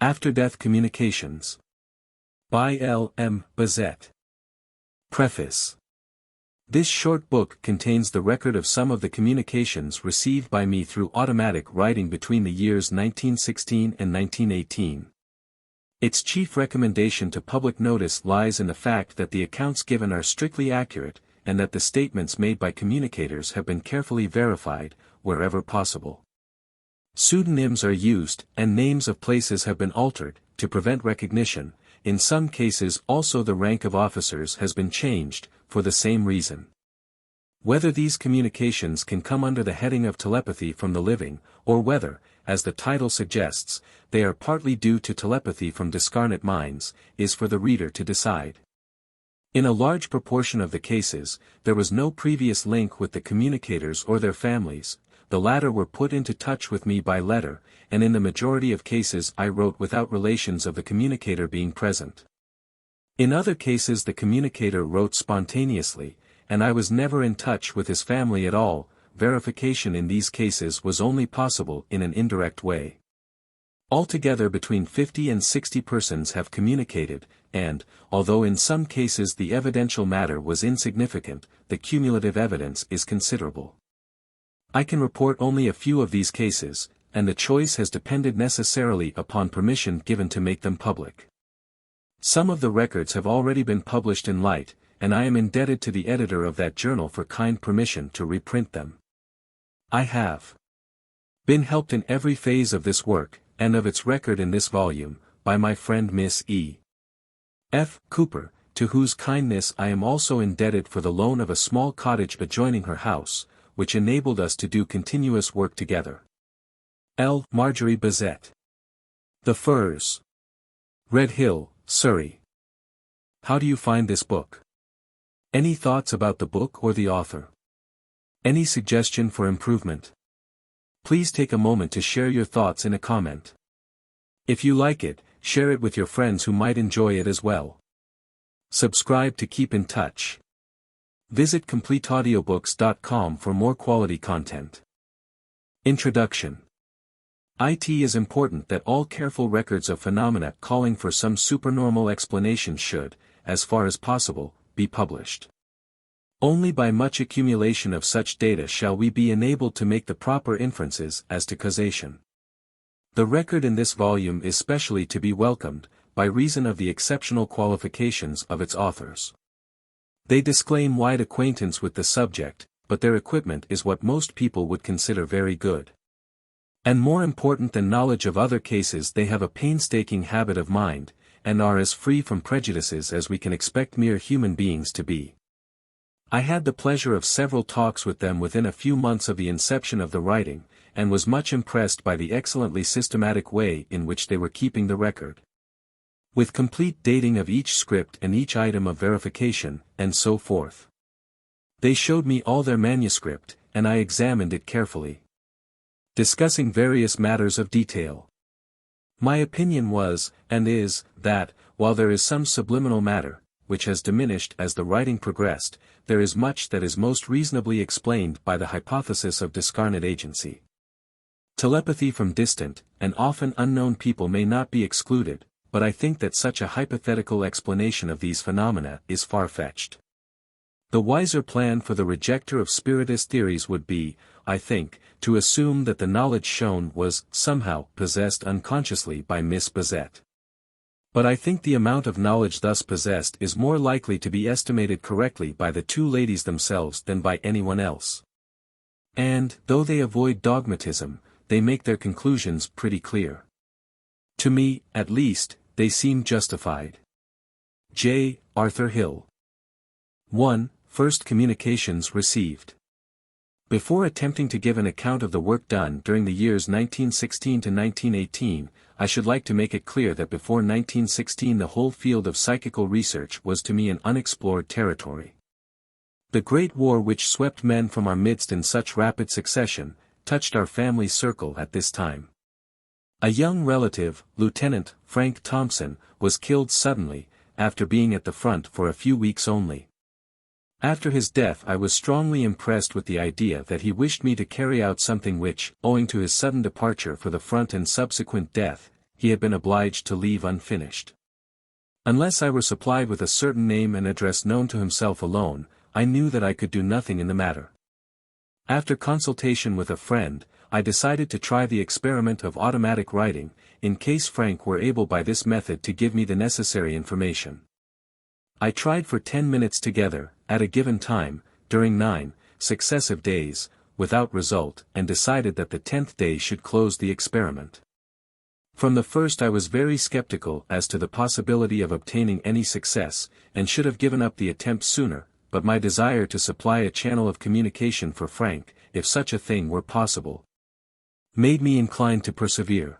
After-Death Communications. By L. M. Bazett. Preface. This short book contains the record of some of the communications received by me through automatic writing between the years 1916 and 1918. Its chief recommendation to public notice lies in the fact that the accounts given are strictly accurate, and that the statements made by communicators have been carefully verified, wherever possible. Pseudonyms are used, and names of places have been altered, to prevent recognition. In some cases also the rank of officers has been changed, for the same reason. Whether these communications can come under the heading of telepathy from the living, or whether, as the title suggests, they are partly due to telepathy from discarnate minds, is for the reader to decide. In a large proportion of the cases, there was no previous link with the communicators or their families. The latter were put into touch with me by letter, and in the majority of cases I wrote without relations of the communicator being present. In other cases the communicator wrote spontaneously, and I was never in touch with his family at all. Verification in these cases was only possible in an indirect way. Altogether between 50 and 60 persons have communicated, and, although in some cases the evidential matter was insignificant, the cumulative evidence is considerable. I can report only a few of these cases, and the choice has depended necessarily upon permission given to make them public. Some of the records have already been published in Light, and I am indebted to the editor of that journal for kind permission to reprint them. I have been helped in every phase of this work, and of its record in this volume, by my friend Miss E. F. Cooper, to whose kindness I am also indebted for the loan of a small cottage adjoining her house, which enabled us to do continuous work together. L. Marjorie Bazett. The Firs. Red Hill, Surrey. How do you find this book? Any thoughts about the book or the author? Any suggestion for improvement? Please take a moment to share your thoughts in a comment. If you like it, share it with your friends who might enjoy it as well. Subscribe to keep in touch. Visit CompleteAudiobooks.com for more quality content. Introduction. It is important that all careful records of phenomena calling for some supernormal explanation should, as far as possible, be published. Only by much accumulation of such data shall we be enabled to make the proper inferences as to causation. The record in this volume is specially to be welcomed, by reason of the exceptional qualifications of its authors. They disclaim wide acquaintance with the subject, but their equipment is what most people would consider very good. And more important than knowledge of other cases, they have a painstaking habit of mind, and are as free from prejudices as we can expect mere human beings to be. I had the pleasure of several talks with them within a few months of the inception of the writing, and was much impressed by the excellently systematic way in which they were keeping the record. With complete dating of each script and each item of verification, and so forth. They showed me all their manuscript, and I examined it carefully, discussing various matters of detail. My opinion was, and is, that, while there is some subliminal matter, which has diminished as the writing progressed, there is much that is most reasonably explained by the hypothesis of discarnate agency. Telepathy from distant, and often unknown people may not be excluded, but I think that such a hypothetical explanation of these phenomena is far-fetched. The wiser plan for the rejecter of spiritist theories would be, I think, to assume that the knowledge shown was, somehow, possessed unconsciously by Miss Bazett. But I think the amount of knowledge thus possessed is more likely to be estimated correctly by the two ladies themselves than by anyone else. And, though they avoid dogmatism, they make their conclusions pretty clear. To me, at least, they seem justified. J. Arthur Hill. 1. First communications received. Before attempting to give an account of the work done during the years 1916 to 1918, I should like to make it clear that before 1916 the whole field of psychical research was to me an unexplored territory. The Great War which swept men from our midst in such rapid succession, touched our family circle at this time. A young relative, Lieutenant Frank Thompson, was killed suddenly, after being at the front for a few weeks only. After his death I was strongly impressed with the idea that he wished me to carry out something which, owing to his sudden departure for the front and subsequent death, he had been obliged to leave unfinished. Unless I were supplied with a certain name and address known to himself alone, I knew that I could do nothing in the matter. After consultation with a friend, I decided to try the experiment of automatic writing, in case Frank were able by this method to give me the necessary information. I tried for 10 minutes together, at a given time, during 9 successive days, without result, and decided that the 10th day should close the experiment. From the first I was very skeptical as to the possibility of obtaining any success, and should have given up the attempt sooner, but my desire to supply a channel of communication for Frank, if such a thing were possible, made me inclined to persevere.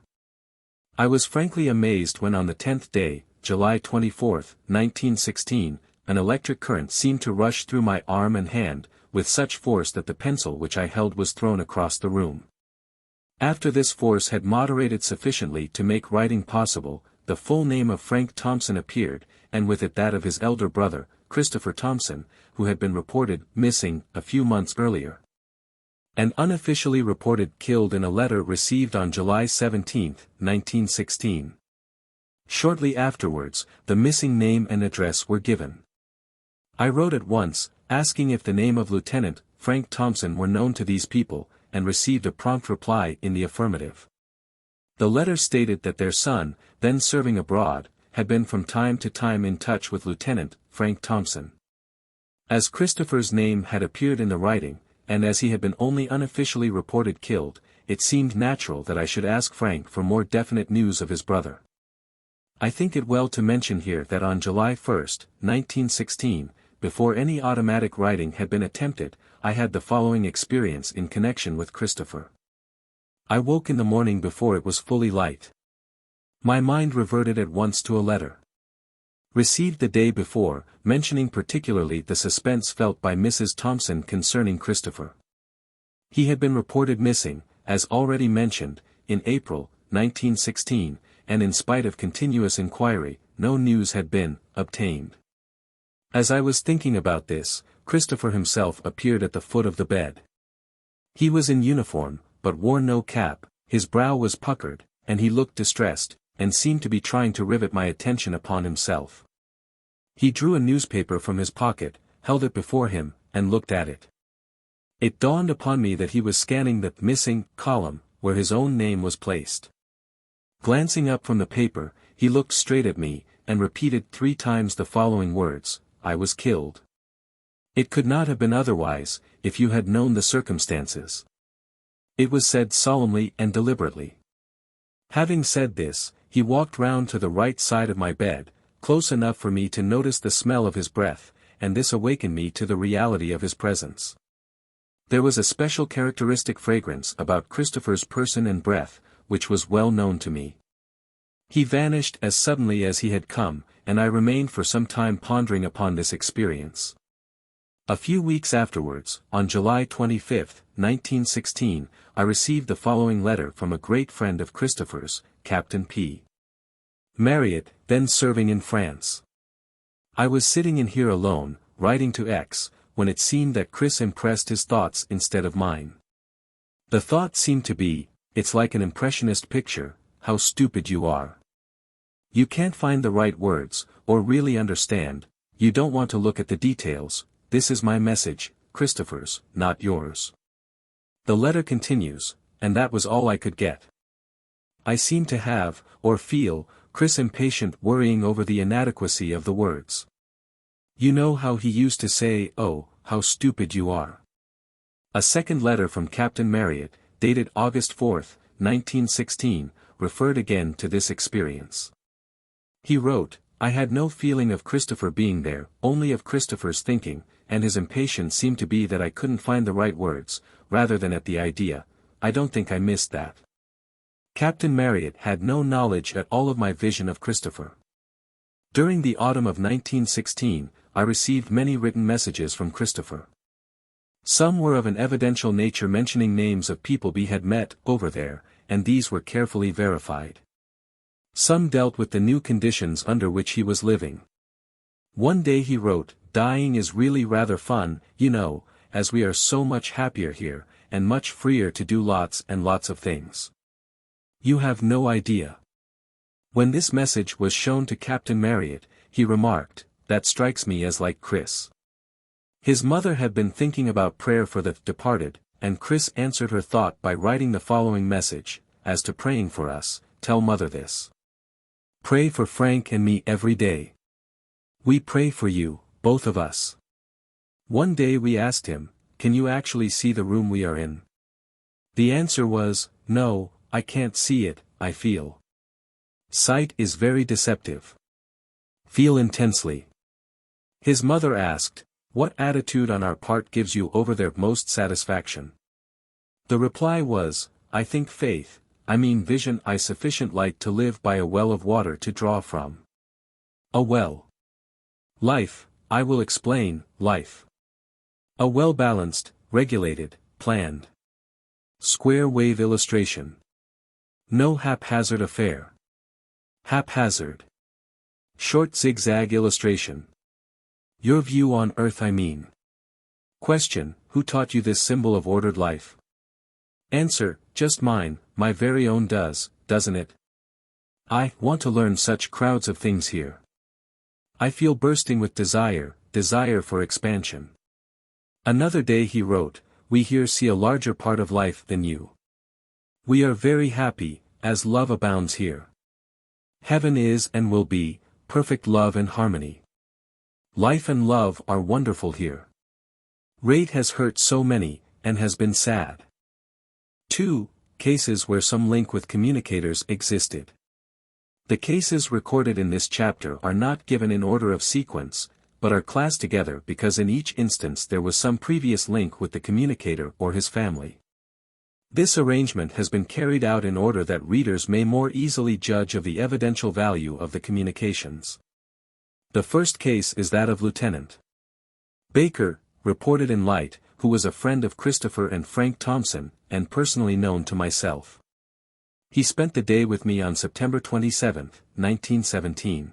I was frankly amazed when on the 10th day, July 24, 1916, an electric current seemed to rush through my arm and hand, with such force that the pencil which I held was thrown across the room. After this force had moderated sufficiently to make writing possible, the full name of Frank Thompson appeared, and with it that of his elder brother, Christopher Thompson, who had been reported missing a few months earlier, and unofficially reported killed in a letter received on July 17, 1916. Shortly afterwards, the missing name and address were given. I wrote at once, asking if the name of Lieutenant Frank Thompson were known to these people, and received a prompt reply in the affirmative. The letter stated that their son, then serving abroad, had been from time to time in touch with Lieutenant Frank Thompson. As Christopher's name had appeared in the writing, and as he had been only unofficially reported killed, it seemed natural that I should ask Frank for more definite news of his brother. I think it well to mention here that on July 1, 1916, before any automatic writing had been attempted, I had the following experience in connection with Christopher. I woke in the morning before it was fully light. My mind reverted at once to a letter received the day before, mentioning particularly the suspense felt by Mrs. Thompson concerning Christopher. He had been reported missing, as already mentioned, in April, 1916, and in spite of continuous inquiry, no news had been obtained. As I was thinking about this, Christopher himself appeared at the foot of the bed. He was in uniform, but wore no cap, his brow was puckered, and he looked distressed, and seemed to be trying to rivet my attention upon himself. He drew a newspaper from his pocket, held it before him, and looked at it. It dawned upon me that he was scanning the missing column, where his own name was placed. Glancing up from the paper, he looked straight at me, and repeated 3 times the following words, "I was killed." It could not have been otherwise, if you had known the circumstances. It was said solemnly and deliberately. Having said this, he walked round to the right side of my bed, close enough for me to notice the smell of his breath, and this awakened me to the reality of his presence. There was a special characteristic fragrance about Christopher's person and breath, which was well known to me. He vanished as suddenly as he had come, and I remained for some time pondering upon this experience. A few weeks afterwards, on July 25, 1916, I received the following letter from a great friend of Christopher's, Captain P. Marriott, then serving in France. I was sitting in here alone, writing to X, when it seemed that Chris impressed his thoughts instead of mine. The thought seemed to be, "It's like an impressionist picture, how stupid you are. You can't find the right words, or really understand, you don't want to look at the details, this is my message, Christopher's, not yours." The letter continues, and that was all I could get. I seem to have, or feel, Chris impatient worrying over the inadequacy of the words. You know how he used to say, "Oh, how stupid you are." A second letter from Captain Marriott, dated August 4, 1916, referred again to this experience. He wrote, "I had no feeling of Christopher being there, only of Christopher's thinking, and his impatience seemed to be that I couldn't find the right words, rather than at the idea. I don't think I missed that." Captain Marriott had no knowledge at all of my vision of Christopher. During the autumn of 1916, I received many written messages from Christopher. Some were of an evidential nature mentioning names of people he had met over there, and these were carefully verified. Some dealt with the new conditions under which he was living. One day he wrote, "Dying is really rather fun, you know, as we are so much happier here, and much freer to do lots and lots of things. You have no idea. When this message was shown to Captain Marriott, he remarked, "That strikes me as like Chris." His mother had been thinking about prayer for the departed, and Chris answered her thought by writing the following message: "As to praying for us, tell Mother this. Pray for Frank and me every day. We pray for you, both of us." One day we asked him, "Can you actually see the room we are in?" The answer was, "No, I can't see it, I feel." Sight is very deceptive. Feel intensely. His mother asked, "What attitude on our part gives you over there most satisfaction?" The reply was, "I think faith, I mean vision, I sufficient light to live by a well of water to draw from." A well. Life, I will explain, life. A well-balanced, regulated, planned. Square wave illustration. No haphazard affair. Haphazard. Short zigzag illustration. Your view on earth, I mean. Question: Who taught you this symbol of ordered life? Answer: Just mine, my very own doesn't it? I want to learn such crowds of things here. I feel bursting with desire for expansion. Another day he wrote, "We here see a larger part of life than you. We are very happy, as love abounds here. Heaven is and will be, perfect love and harmony. Life and love are wonderful here. Rate has hurt so many, and has been sad." 2. Cases where some link with communicators existed. The cases recorded in this chapter are not given in order of sequence, but are classed together because in each instance there was some previous link with the communicator or his family. This arrangement has been carried out in order that readers may more easily judge of the evidential value of the communications. The first case is that of Lieutenant Baker, reported in Light, who was a friend of Christopher and Frank Thompson, and personally known to myself. He spent the day with me on September 27, 1917.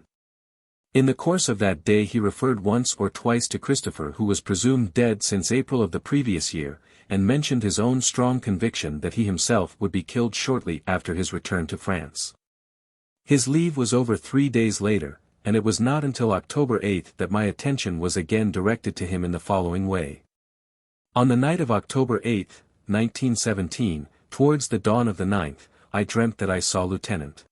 In the course of that day he referred once or twice to Christopher, who was presumed dead since April of the previous year, and mentioned his own strong conviction that he himself would be killed shortly after his return to France. His leave was over 3 days later, and it was not until October 8 that my attention was again directed to him in the following way. On the night of October 8, 1917, towards the dawn of the 9th, I dreamt that I saw Lieutenant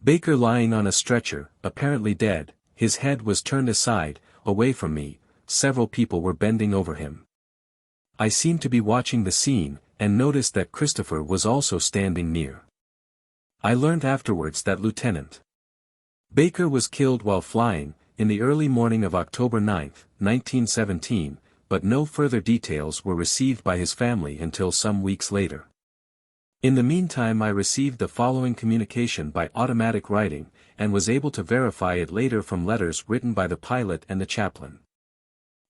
Baker lying on a stretcher, apparently dead. His head was turned aside, away from me. Several people were bending over him. I seemed to be watching the scene, and noticed that Christopher was also standing near. I learnt afterwards that Lieutenant Baker was killed while flying, in the early morning of October 9, 1917, but no further details were received by his family until some weeks later. In the meantime I received the following communication by automatic writing, and was able to verify it later from letters written by the pilot and the chaplain.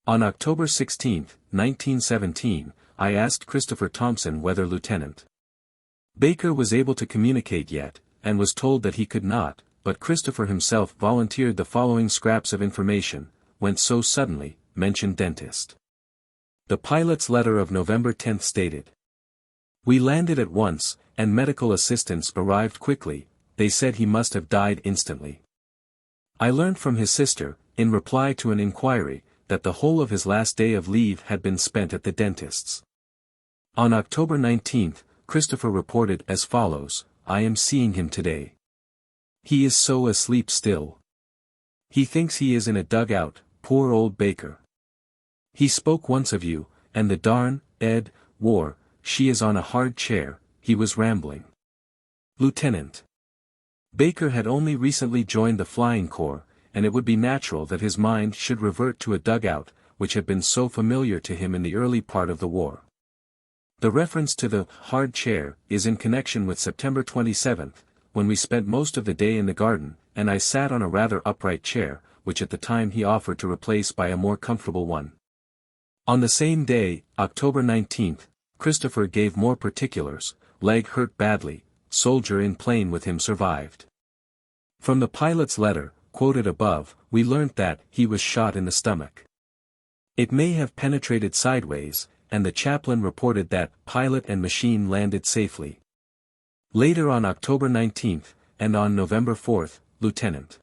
On October 16, 1917, I asked Christopher Thompson whether Lieutenant Baker was able to communicate yet, and was told that he could not, but Christopher himself volunteered the following scraps of information: "Went so suddenly, mentioned dentist." The pilot's letter of November 10 stated, "We landed at once, and medical assistance arrived quickly. They said he must have died instantly." I learned from his sister, in reply to an inquiry, that the whole of his last day of leave had been spent at the dentist's. On October 19, Christopher reported as follows: "I am seeing him today. He is so asleep still. He thinks he is in a dugout, poor old Baker. He spoke once of you, and the darn, war, she is on a hard chair." He was rambling. Lieutenant Baker had only recently joined the Flying Corps, and it would be natural that his mind should revert to a dugout, which had been so familiar to him in the early part of the war. The reference to the hard chair is in connection with September 27, when we spent most of the day in the garden, and I sat on a rather upright chair, which at the time he offered to replace by a more comfortable one. On the same day, October 19, Christopher gave more particulars: leg hurt badly, soldier in plane with him survived. From the pilot's letter, quoted above, we learnt that he was shot in the stomach. It may have penetrated sideways, and the chaplain reported that pilot and machine landed safely. Later on October 19, and on November 4, Lieutenant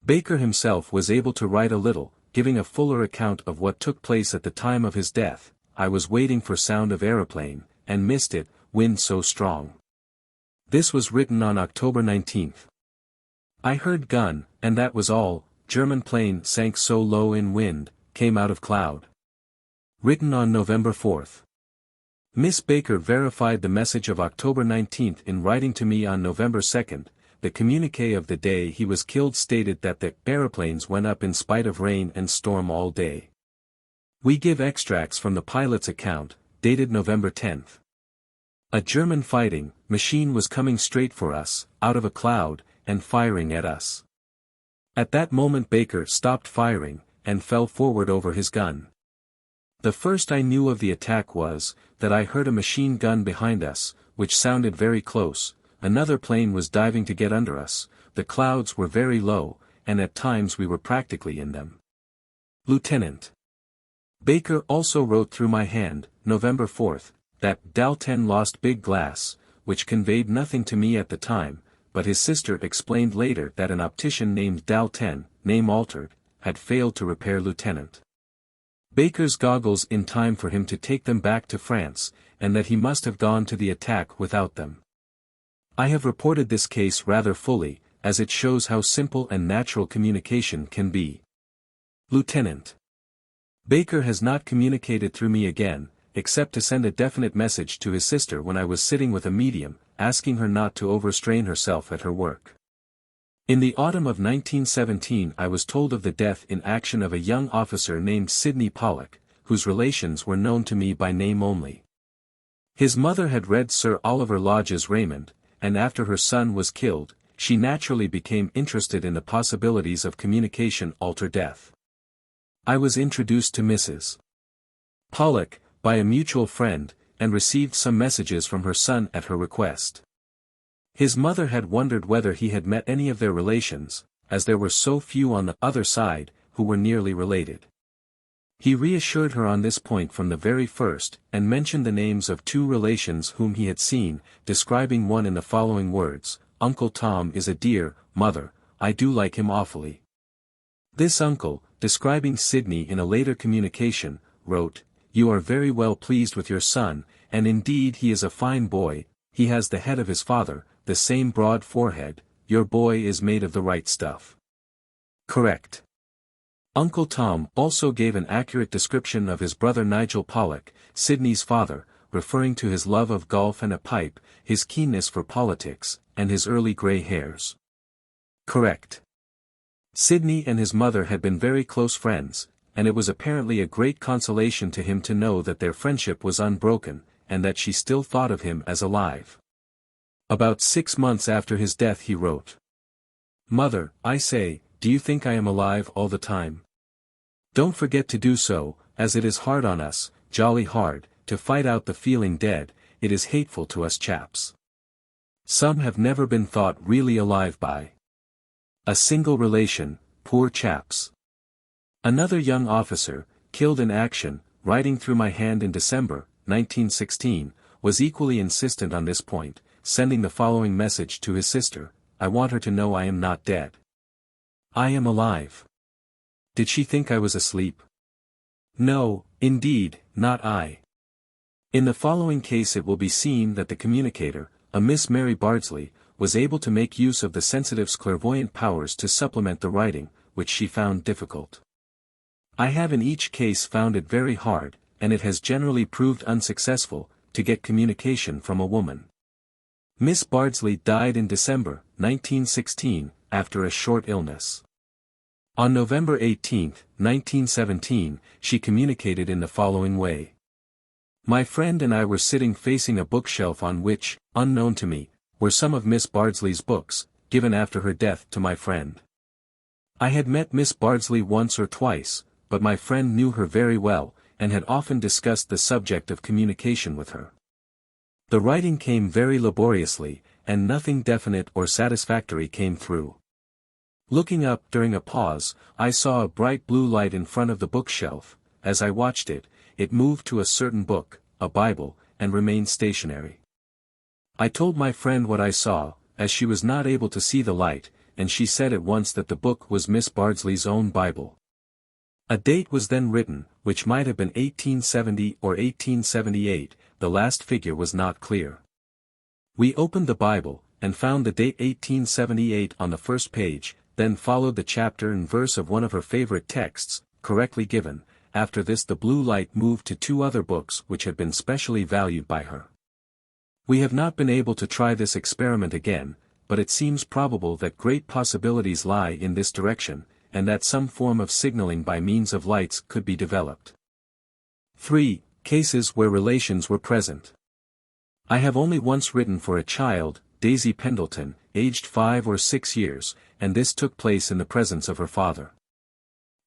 Baker himself was able to write a little, giving a fuller account of what took place at the time of his death. I was waiting for sound of aeroplane, and missed it, wind so strong. This was written on October 19. I heard gun, and that was all. German plane sank so low in wind, came out of cloud. Written on November 4. Miss Baker verified the message of October 19 in writing to me on November 2. The communiqué of the day he was killed stated that the aeroplanes went up in spite of rain and storm all day. We give extracts from the pilot's account, dated November 10. A German fighting machine was coming straight for us, out of a cloud, and firing at us. At that moment Baker stopped firing, and fell forward over his gun. The first I knew of the attack was, that I heard a machine gun behind us, which sounded very close. Another plane was diving to get under us, the clouds were very low, and at times we were practically in them. Lieutenant Baker also wrote through my hand, November 4, that Dalton lost big glass, which conveyed nothing to me at the time, but his sister explained later that an optician named Dalton, name altered, had failed to repair Lieutenant Baker's goggles in time for him to take them back to France, and that he must have gone to the attack without them. I have reported this case rather fully, as it shows how simple and natural communication can be. Lieutenant Baker has not communicated through me again, except to send a definite message to his sister when I was sitting with a medium, asking her not to overstrain herself at her work. In the autumn of 1917 I was told of the death in action of a young officer named Sidney Pollock, whose relations were known to me by name only. His mother had read Sir Oliver Lodge's Raymond, and after her son was killed, she naturally became interested in the possibilities of communication alter death. I was introduced to Mrs. Pollock, by a mutual friend, and received some messages from her son at her request. His mother had wondered whether he had met any of their relations, as there were so few on the other side, who were nearly related. He reassured her on this point from the very first, and mentioned the names of two relations whom he had seen, describing one in the following words, "Uncle Tom is a dear, mother, I do like him awfully." This uncle, describing Sidney in a later communication, wrote, "You are very well pleased with your son, and indeed he is a fine boy, he has the head of his father, the same broad forehead, your boy is made of the right stuff." Correct. Uncle Tom also gave an accurate description of his brother Nigel Pollock, Sidney's father, referring to his love of golf and a pipe, his keenness for politics, and his early grey hairs. Correct. Sidney and his mother had been very close friends, and it was apparently a great consolation to him to know that their friendship was unbroken, and that she still thought of him as alive. About 6 months after his death he wrote, "Mother, I say, do you think I am alive all the time? Don't forget to do so, as it is hard on us, jolly hard, to fight out the feeling dead, it is hateful to us chaps. Some have never been thought really alive by a single relation, poor chaps." Another young officer, killed in action, writing through my hand in December, 1916, was equally insistent on this point, sending the following message to his sister, "I want her to know I am not dead. I am alive." Did she think I was asleep? No, indeed, not I. In the following case it will be seen that the communicator, a Miss Mary Bardsley, was able to make use of the sensitive's clairvoyant powers to supplement the writing, which she found difficult. I have in each case found it very hard, and it has generally proved unsuccessful, to get communication from a woman. Miss Bardsley died in December, 1916, after a short illness. On November 18, 1917, she communicated in the following way. My friend and I were sitting facing a bookshelf on which, unknown to me, were some of Miss Bardsley's books, given after her death to my friend. I had met Miss Bardsley once or twice, but my friend knew her very well, and had often discussed the subject of communication with her. The writing came very laboriously, and nothing definite or satisfactory came through. Looking up during a pause, I saw a bright blue light in front of the bookshelf. As I watched it, it moved to a certain book, a Bible, and remained stationary. I told my friend what I saw, as she was not able to see the light, and she said at once that the book was Miss Bardsley's own Bible. A date was then written, which might have been 1870 or 1878, the last figure was not clear. We opened the Bible, and found the date 1878 on the first page, then followed the chapter and verse of one of her favorite texts, correctly given. After this the blue light moved to two other books which had been specially valued by her. We have not been able to try this experiment again, but it seems probable that great possibilities lie in this direction, and that some form of signaling by means of lights could be developed. 3. Cases where relations were present. I have only once written for a child, Daisy Pendleton, aged 5 or 6 years, and this took place in the presence of her father.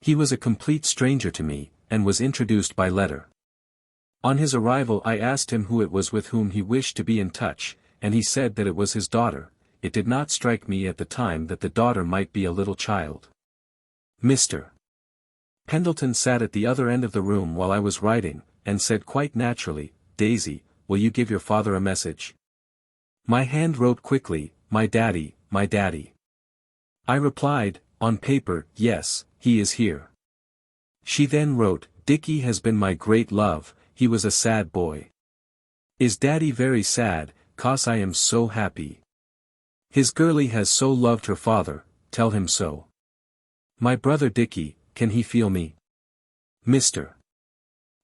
He was a complete stranger to me, and was introduced by letter. On his arrival I asked him who it was with whom he wished to be in touch, and he said that it was his daughter. It did not strike me at the time that the daughter might be a little child. Mr. Pendleton sat at the other end of the room while I was writing, and said quite naturally, "Daisy, will you give your father a message?" My hand wrote quickly, my daddy." I replied, on paper, "Yes, he is here." She then wrote, "Dickie has been my great love, he was a sad boy. Is daddy very sad, 'cause I am so happy. His girlie has so loved her father, tell him so. My brother Dickie, can he feel me?" Mr.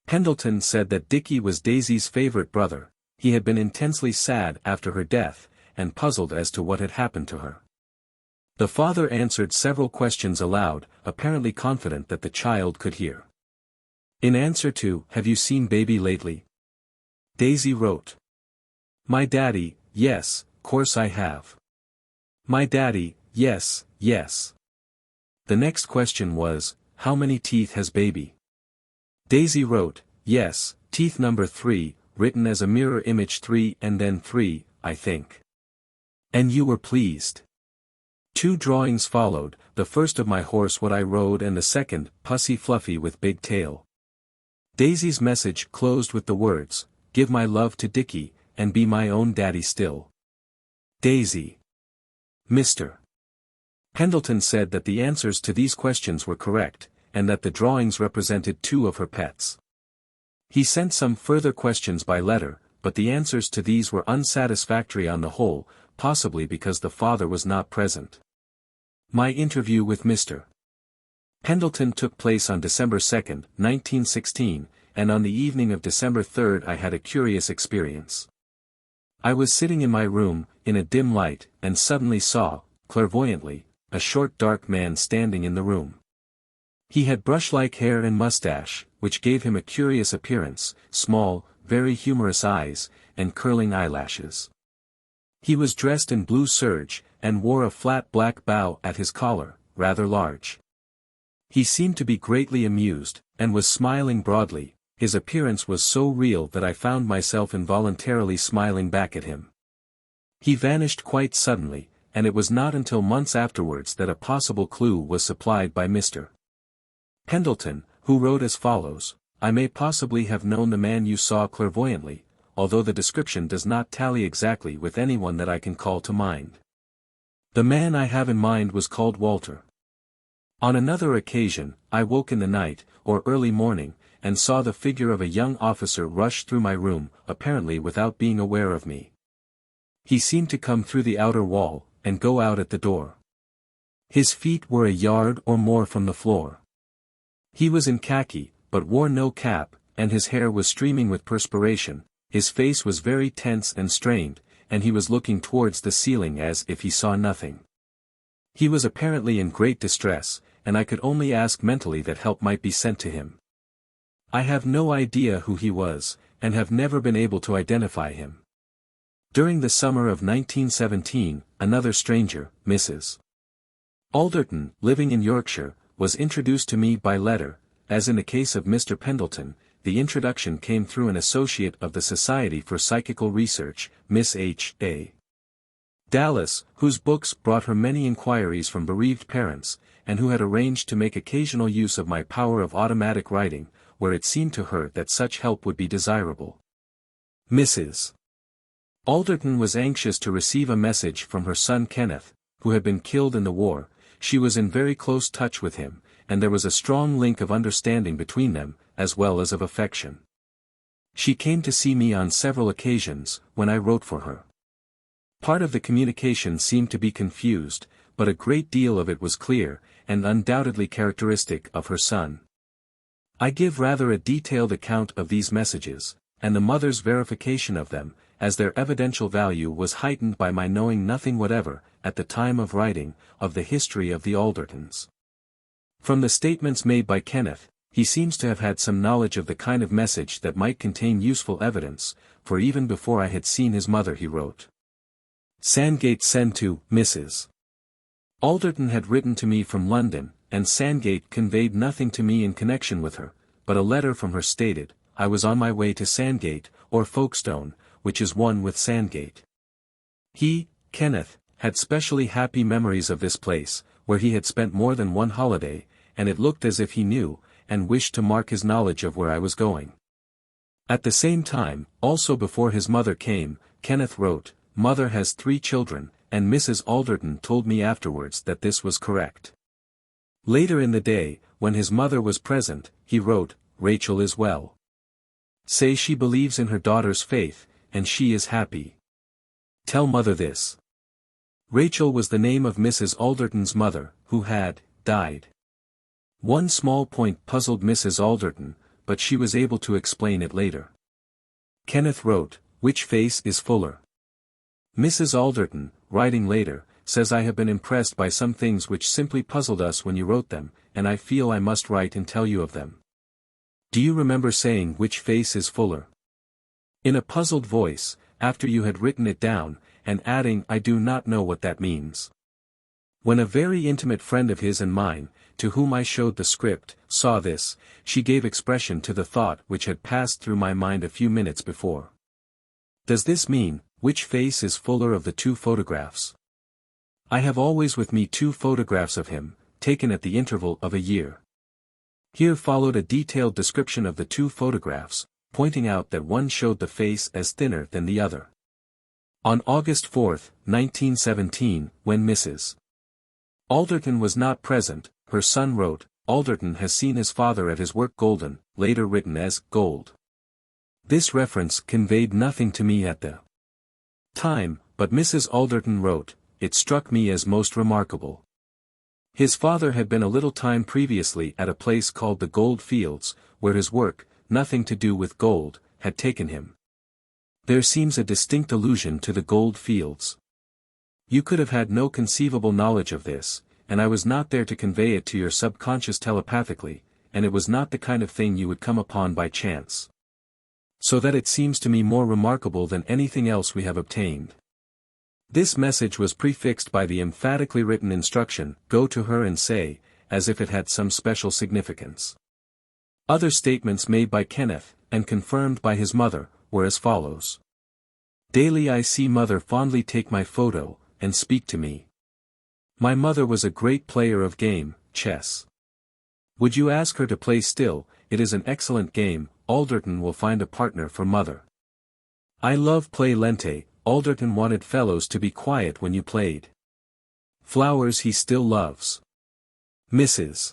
Pendleton said that Dickie was Daisy's favorite brother. He had been intensely sad after her death, and puzzled as to what had happened to her. The father answered several questions aloud, apparently confident that the child could hear. In answer to, "Have you seen baby lately?" Daisy wrote, "My daddy, yes, course I have. My daddy, yes." The next question was, "How many teeth has baby?" Daisy wrote, "Yes, teeth number 3, written as a mirror image 3 and then 3, I think. And you were pleased." 2 drawings followed, the first of my horse what I rode and the second, Pussy Fluffy with big tail. Daisy's message closed with the words, "Give my love to Dickie, and be my own daddy still. Daisy." Mr. Pendleton said that the answers to these questions were correct, and that the drawings represented 2 of her pets. He sent some further questions by letter, but the answers to these were unsatisfactory on the whole, possibly because the father was not present. My interview with Mr. Pendleton took place on December 2, 1916, and on the evening of December 3 I had a curious experience. I was sitting in my room, in a dim light, and suddenly saw, clairvoyantly, a short dark man standing in the room. He had brush-like hair and mustache, which gave him a curious appearance, small, very humorous eyes, and curling eyelashes. He was dressed in blue serge, and wore a flat black bow at his collar, rather large. He seemed to be greatly amused, and was smiling broadly. His appearance was so real that I found myself involuntarily smiling back at him. He vanished quite suddenly, and it was not until months afterwards that a possible clue was supplied by Mr. Pendleton, who wrote as follows, "I may possibly have known the man you saw clairvoyantly, although the description does not tally exactly with anyone that I can call to mind. The man I have in mind was called Walter. On another occasion, I woke in the night, or early morning, and saw the figure of a young officer rush through my room, apparently without being aware of me. He seemed to come through the outer wall, and go out at the door. His feet were a yard or more from the floor. He was in khaki, but wore no cap, and his hair was streaming with perspiration. His face was very tense and strained, and he was looking towards the ceiling as if he saw nothing. He was apparently in great distress, and I could only ask mentally that help might be sent to him. I have no idea who he was, and have never been able to identify him. During the summer of 1917, another stranger, Mrs. Alderton, living in Yorkshire, was introduced to me by letter. As in the case of Mr. Pendleton, the introduction came through an associate of the Society for Psychical Research, Miss H.A. Dallas, whose books brought her many inquiries from bereaved parents, and who had arranged to make occasional use of my power of automatic writing, where it seemed to her that such help would be desirable. Mrs. Alderton was anxious to receive a message from her son Kenneth, who had been killed in the war. She was in very close touch with him, and there was a strong link of understanding between them, as well as of affection. She came to see me on several occasions, when I wrote for her. Part of the communication seemed to be confused, but a great deal of it was clear, and undoubtedly characteristic of her son. I give rather a detailed account of these messages, and the mother's verification of them, as their evidential value was heightened by my knowing nothing whatever, at the time of writing, of the history of the Aldertons. From the statements made by Kenneth, he seems to have had some knowledge of the kind of message that might contain useful evidence, for even before I had seen his mother he wrote. Sandgate send to Mrs. Alderton had written to me from London, and Sandgate conveyed nothing to me in connection with her, but a letter from her stated, I was on my way to Sandgate, or Folkestone, which is one with Sandgate. He, Kenneth, had specially happy memories of this place, where he had spent more than one holiday, and it looked as if he knew, and wished to mark his knowledge of where I was going. At the same time, also before his mother came, Kenneth wrote, Mother has 3 children, and Mrs. Alderton told me afterwards that this was correct. Later in the day, when his mother was present, he wrote, Rachel is well. Say she believes in her daughter's faith, and she is happy. Tell mother this. Rachel was the name of Mrs. Alderton's mother, who had died. One small point puzzled Mrs. Alderton, but she was able to explain it later. Kenneth wrote, Which face is fuller? Mrs. Alderton, writing later, says I have been impressed by some things which simply puzzled us when you wrote them, and I feel I must write and tell you of them. Do you remember saying which face is fuller? In a puzzled voice, after you had written it down, and adding I do not know what that means. When a very intimate friend of his and mine, to whom I showed the script, saw this, she gave expression to the thought which had passed through my mind a few minutes before. Does this mean, which face is fuller of the 2 photographs? I have always with me 2 photographs of him, taken at the interval of a year. Here followed a detailed description of the 2 photographs, pointing out that one showed the face as thinner than the other. On August 4, 1917, when Mrs. Alderton was not present, her son wrote, Alderton has seen his father at his work Golden, later written as Gold. This reference conveyed nothing to me at the time, but Mrs. Alderton wrote, it struck me as most remarkable. His father had been a little time previously at a place called the Gold Fields, where his work, nothing to do with gold, had taken him. There seems a distinct allusion to the gold fields. You could have had no conceivable knowledge of this, and I was not there to convey it to your subconscious telepathically, and it was not the kind of thing you would come upon by chance. So that it seems to me more remarkable than anything else we have obtained. This message was prefixed by the emphatically written instruction, go to her and say, as if it had some special significance. Other statements made by Kenneth, and confirmed by his mother, were as follows. Daily I see mother fondly take my photo, and speak to me. My mother was a great player of game, chess. Would you ask her to play still, it is an excellent game, Alderton will find a partner for mother. I love play lente, Alderton wanted fellows to be quiet when you played. Flowers he still loves. Mrs.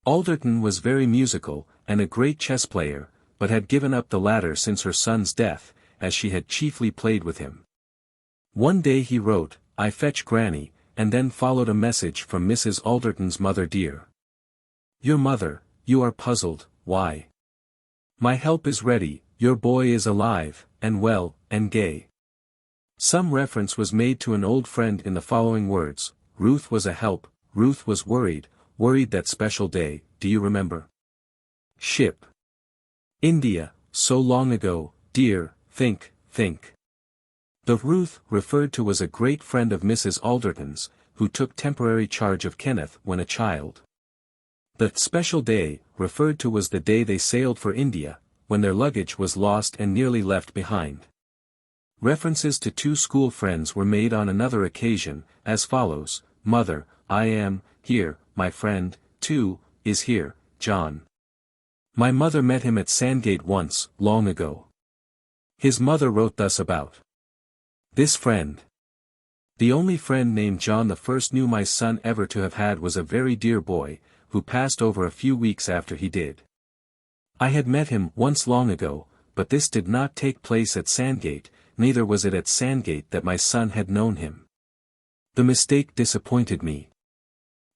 Alderton was very musical, and a great chess player, but had given up the latter since her son's death, as she had chiefly played with him. One day he wrote, I fetch Granny, and then followed a message from Mrs. Alderton's mother dear. Your mother, you are puzzled, why? My help is ready, your boy is alive, and well, and gay. Some reference was made to an old friend in the following words, Ruth was a help, Ruth was worried that special day, do you remember? Ship. India, so long ago, dear, think. The Ruth referred to was a great friend of Mrs. Alderton's, who took temporary charge of Kenneth when a child. The special day referred to was the day they sailed for India, when their luggage was lost and nearly left behind. References to 2 school friends were made on another occasion, as follows, Mother, I am, here, my friend, too, is here, John. My mother met him at Sandgate once, long ago. His mother wrote thus about This friend. The only friend named John the first knew my son ever to have had was a very dear boy, who passed over a few weeks after he did. I had met him once long ago, but this did not take place at Sandgate, neither was it at Sandgate that my son had known him. The mistake disappointed me.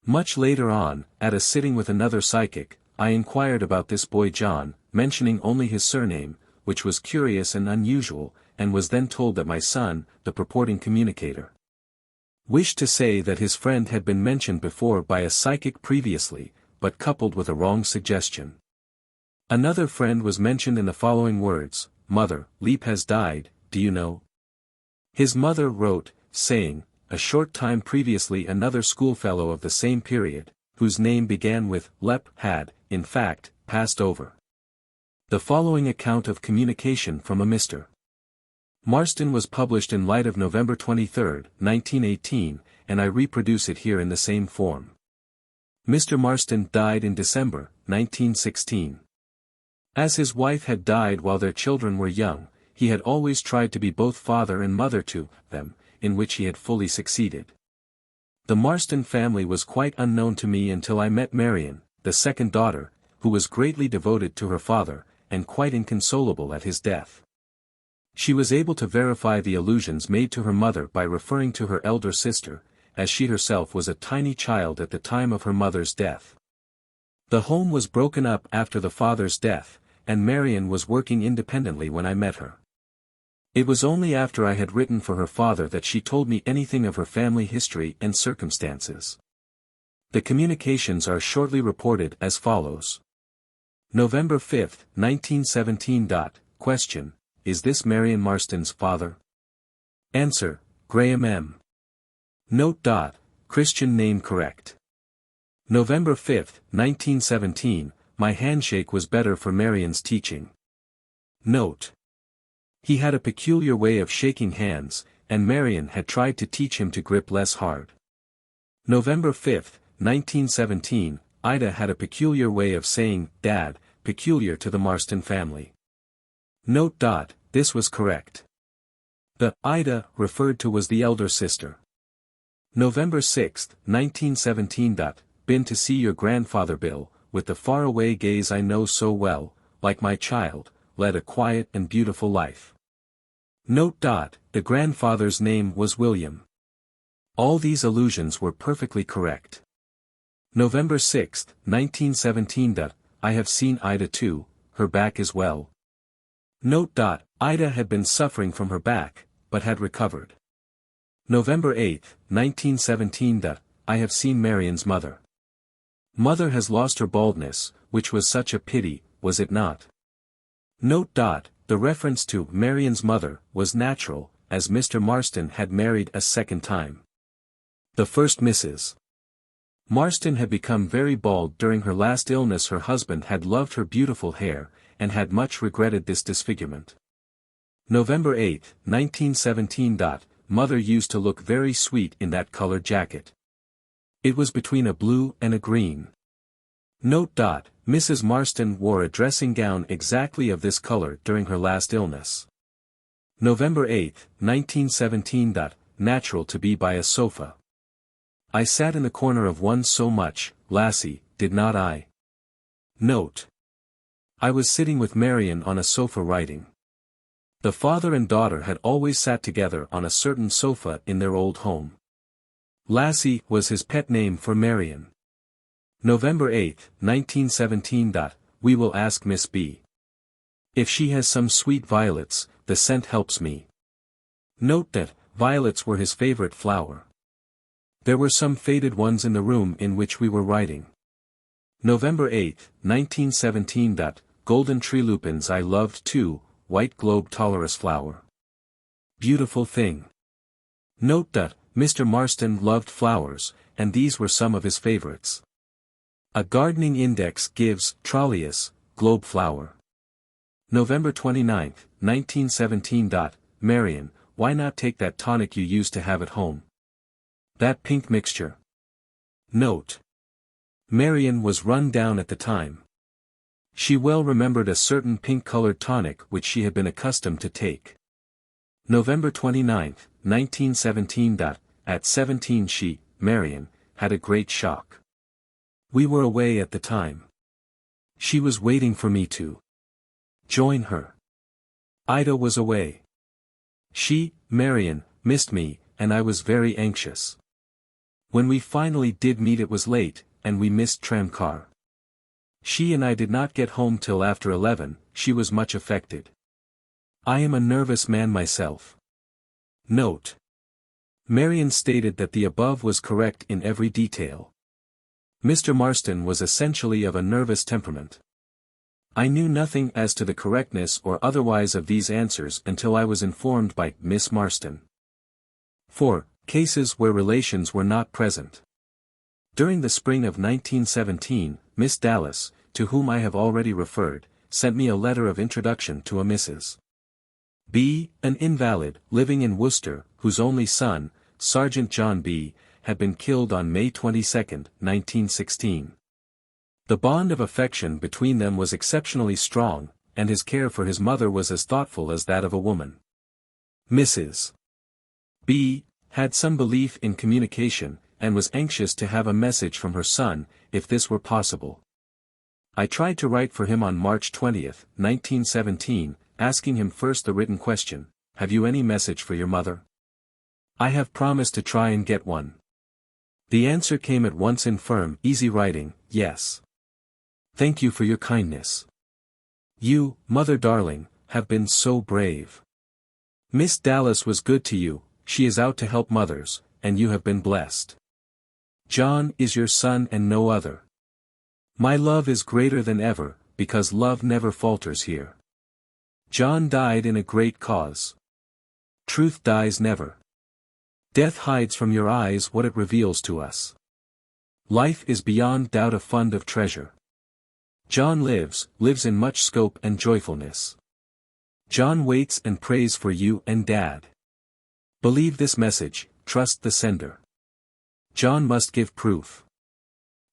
Much later on, at a sitting with another psychic, I inquired about this boy John, mentioning only his surname, which was curious and unusual, and was then told that my son, the purporting communicator, wished to say that his friend had been mentioned before by a psychic previously, but coupled with a wrong suggestion. Another friend was mentioned in the following words: "Mother, Leap has died, do you know?" His mother wrote, saying, a short time previously another schoolfellow of the same period, whose name began with Lep, had, in fact, passed over. The following account of communication from a Mr. Marston was published in Light of November 23, 1918, and I reproduce it here in the same form. Mr. Marston died in December, 1916. As his wife had died while their children were young, he had always tried to be both father and mother to them, in which he had fully succeeded. The Marston family was quite unknown to me until I met Marion, the second daughter, who was greatly devoted to her father, and quite inconsolable at his death. She was able to verify the allusions made to her mother by referring to her elder sister, as she herself was a tiny child at the time of her mother's death. The home was broken up after the father's death, and Marion was working independently when I met her. It was only after I had written for her father that she told me anything of her family history and circumstances. The communications are shortly reported as follows. November 5, 1917. Question: Is this Marion Marston's father? Answer: Graham M. Note. Christian name correct. November 5, 1917, my handshake was better for Marion's teaching. Note. He had a peculiar way of shaking hands, and Marion had tried to teach him to grip less hard. November 5, 1917, Ida had a peculiar way of saying "Dad," peculiar to the Marston family. Note. This was correct. The Ida referred to was the elder sister. November 6, 1917. Been to see your grandfather Bill, with the faraway gaze I know so well, like my child, led a quiet and beautiful life. Note. The grandfather's name was William. All these allusions were perfectly correct. November 6, 1917. I have seen Ida too, her back is well. Note. Ida had been suffering from her back, but had recovered. November 8, 1917. I have seen Marion's mother. Mother has lost her baldness, which was such a pity, was it not? Note. The reference to Marion's mother was natural, as Mr. Marston had married a second time. The first Mrs. Marston had become very bald during her last illness. Her husband had loved her beautiful hair, and had much regretted this disfigurement. November 8, 1917. Mother used to look very sweet in that colored jacket. It was between a blue and a green. Note. Mrs. Marston wore a dressing gown exactly of this color during her last illness. November 8, 1917. Natural to be by a sofa. I sat in the corner of one so much, lassie, did not I? Note. I was sitting with Marion on a sofa writing. The father and daughter had always sat together on a certain sofa in their old home. Lassie was his pet name for Marion. November 8, 1917. We will ask Miss B. If she has some sweet violets, the scent helps me. Note that violets were his favorite flower. There were some faded ones in the room in which we were writing. November 8, 1917. Golden tree lupins I loved too, white globe tolerus flower. Beautiful thing. Note that Mr. Marston loved flowers, and these were some of his favorites. A gardening index gives Trollius, globe flower. November 29, 1917. Marion, why not take that tonic you used to have at home? That pink mixture. Note. Marion was run down at the time. She well remembered a certain pink-colored tonic which she had been accustomed to take. November 29, 1917. At 17 she, Marion, had a great shock. We were away at the time. She was waiting for me to join her. Ida was away. She, Marion, missed me, and I was very anxious. When we finally did meet it was late, and we missed tramcar. She and I did not get home till after 11, she was much affected. I am a nervous man myself. Note. Marion stated that the above was correct in every detail. Mr. Marston was essentially of a nervous temperament. I knew nothing as to the correctness or otherwise of these answers until I was informed by Miss Marston. 4. Cases where relations were not present. During the spring of 1917, Miss Dallas, to whom I have already referred, sent me a letter of introduction to a Mrs. B., an invalid, living in Worcester, whose only son, Sergeant John B., had been killed on May 22, 1916. The bond of affection between them was exceptionally strong, and his care for his mother was as thoughtful as that of a woman. Mrs. B. had some belief in communication, and was anxious to have a message from her son, if this were possible. I tried to write for him on March 20, 1917, asking him first the written question, "Have you any message for your mother?" "I have promised to try and get one." The answer came at once in firm, easy writing, "Yes. Thank you for your kindness. You, mother darling, have been so brave. Miss Dallas was good to you, she is out to help mothers, and you have been blessed. John is your son and no other. My love is greater than ever, because love never falters here. John died in a great cause. Truth dies never. Death hides from your eyes what it reveals to us. Life is beyond doubt a fund of treasure. John lives in much scope and joyfulness. John waits and prays for you and Dad. Believe this message, trust the sender. John must give proof.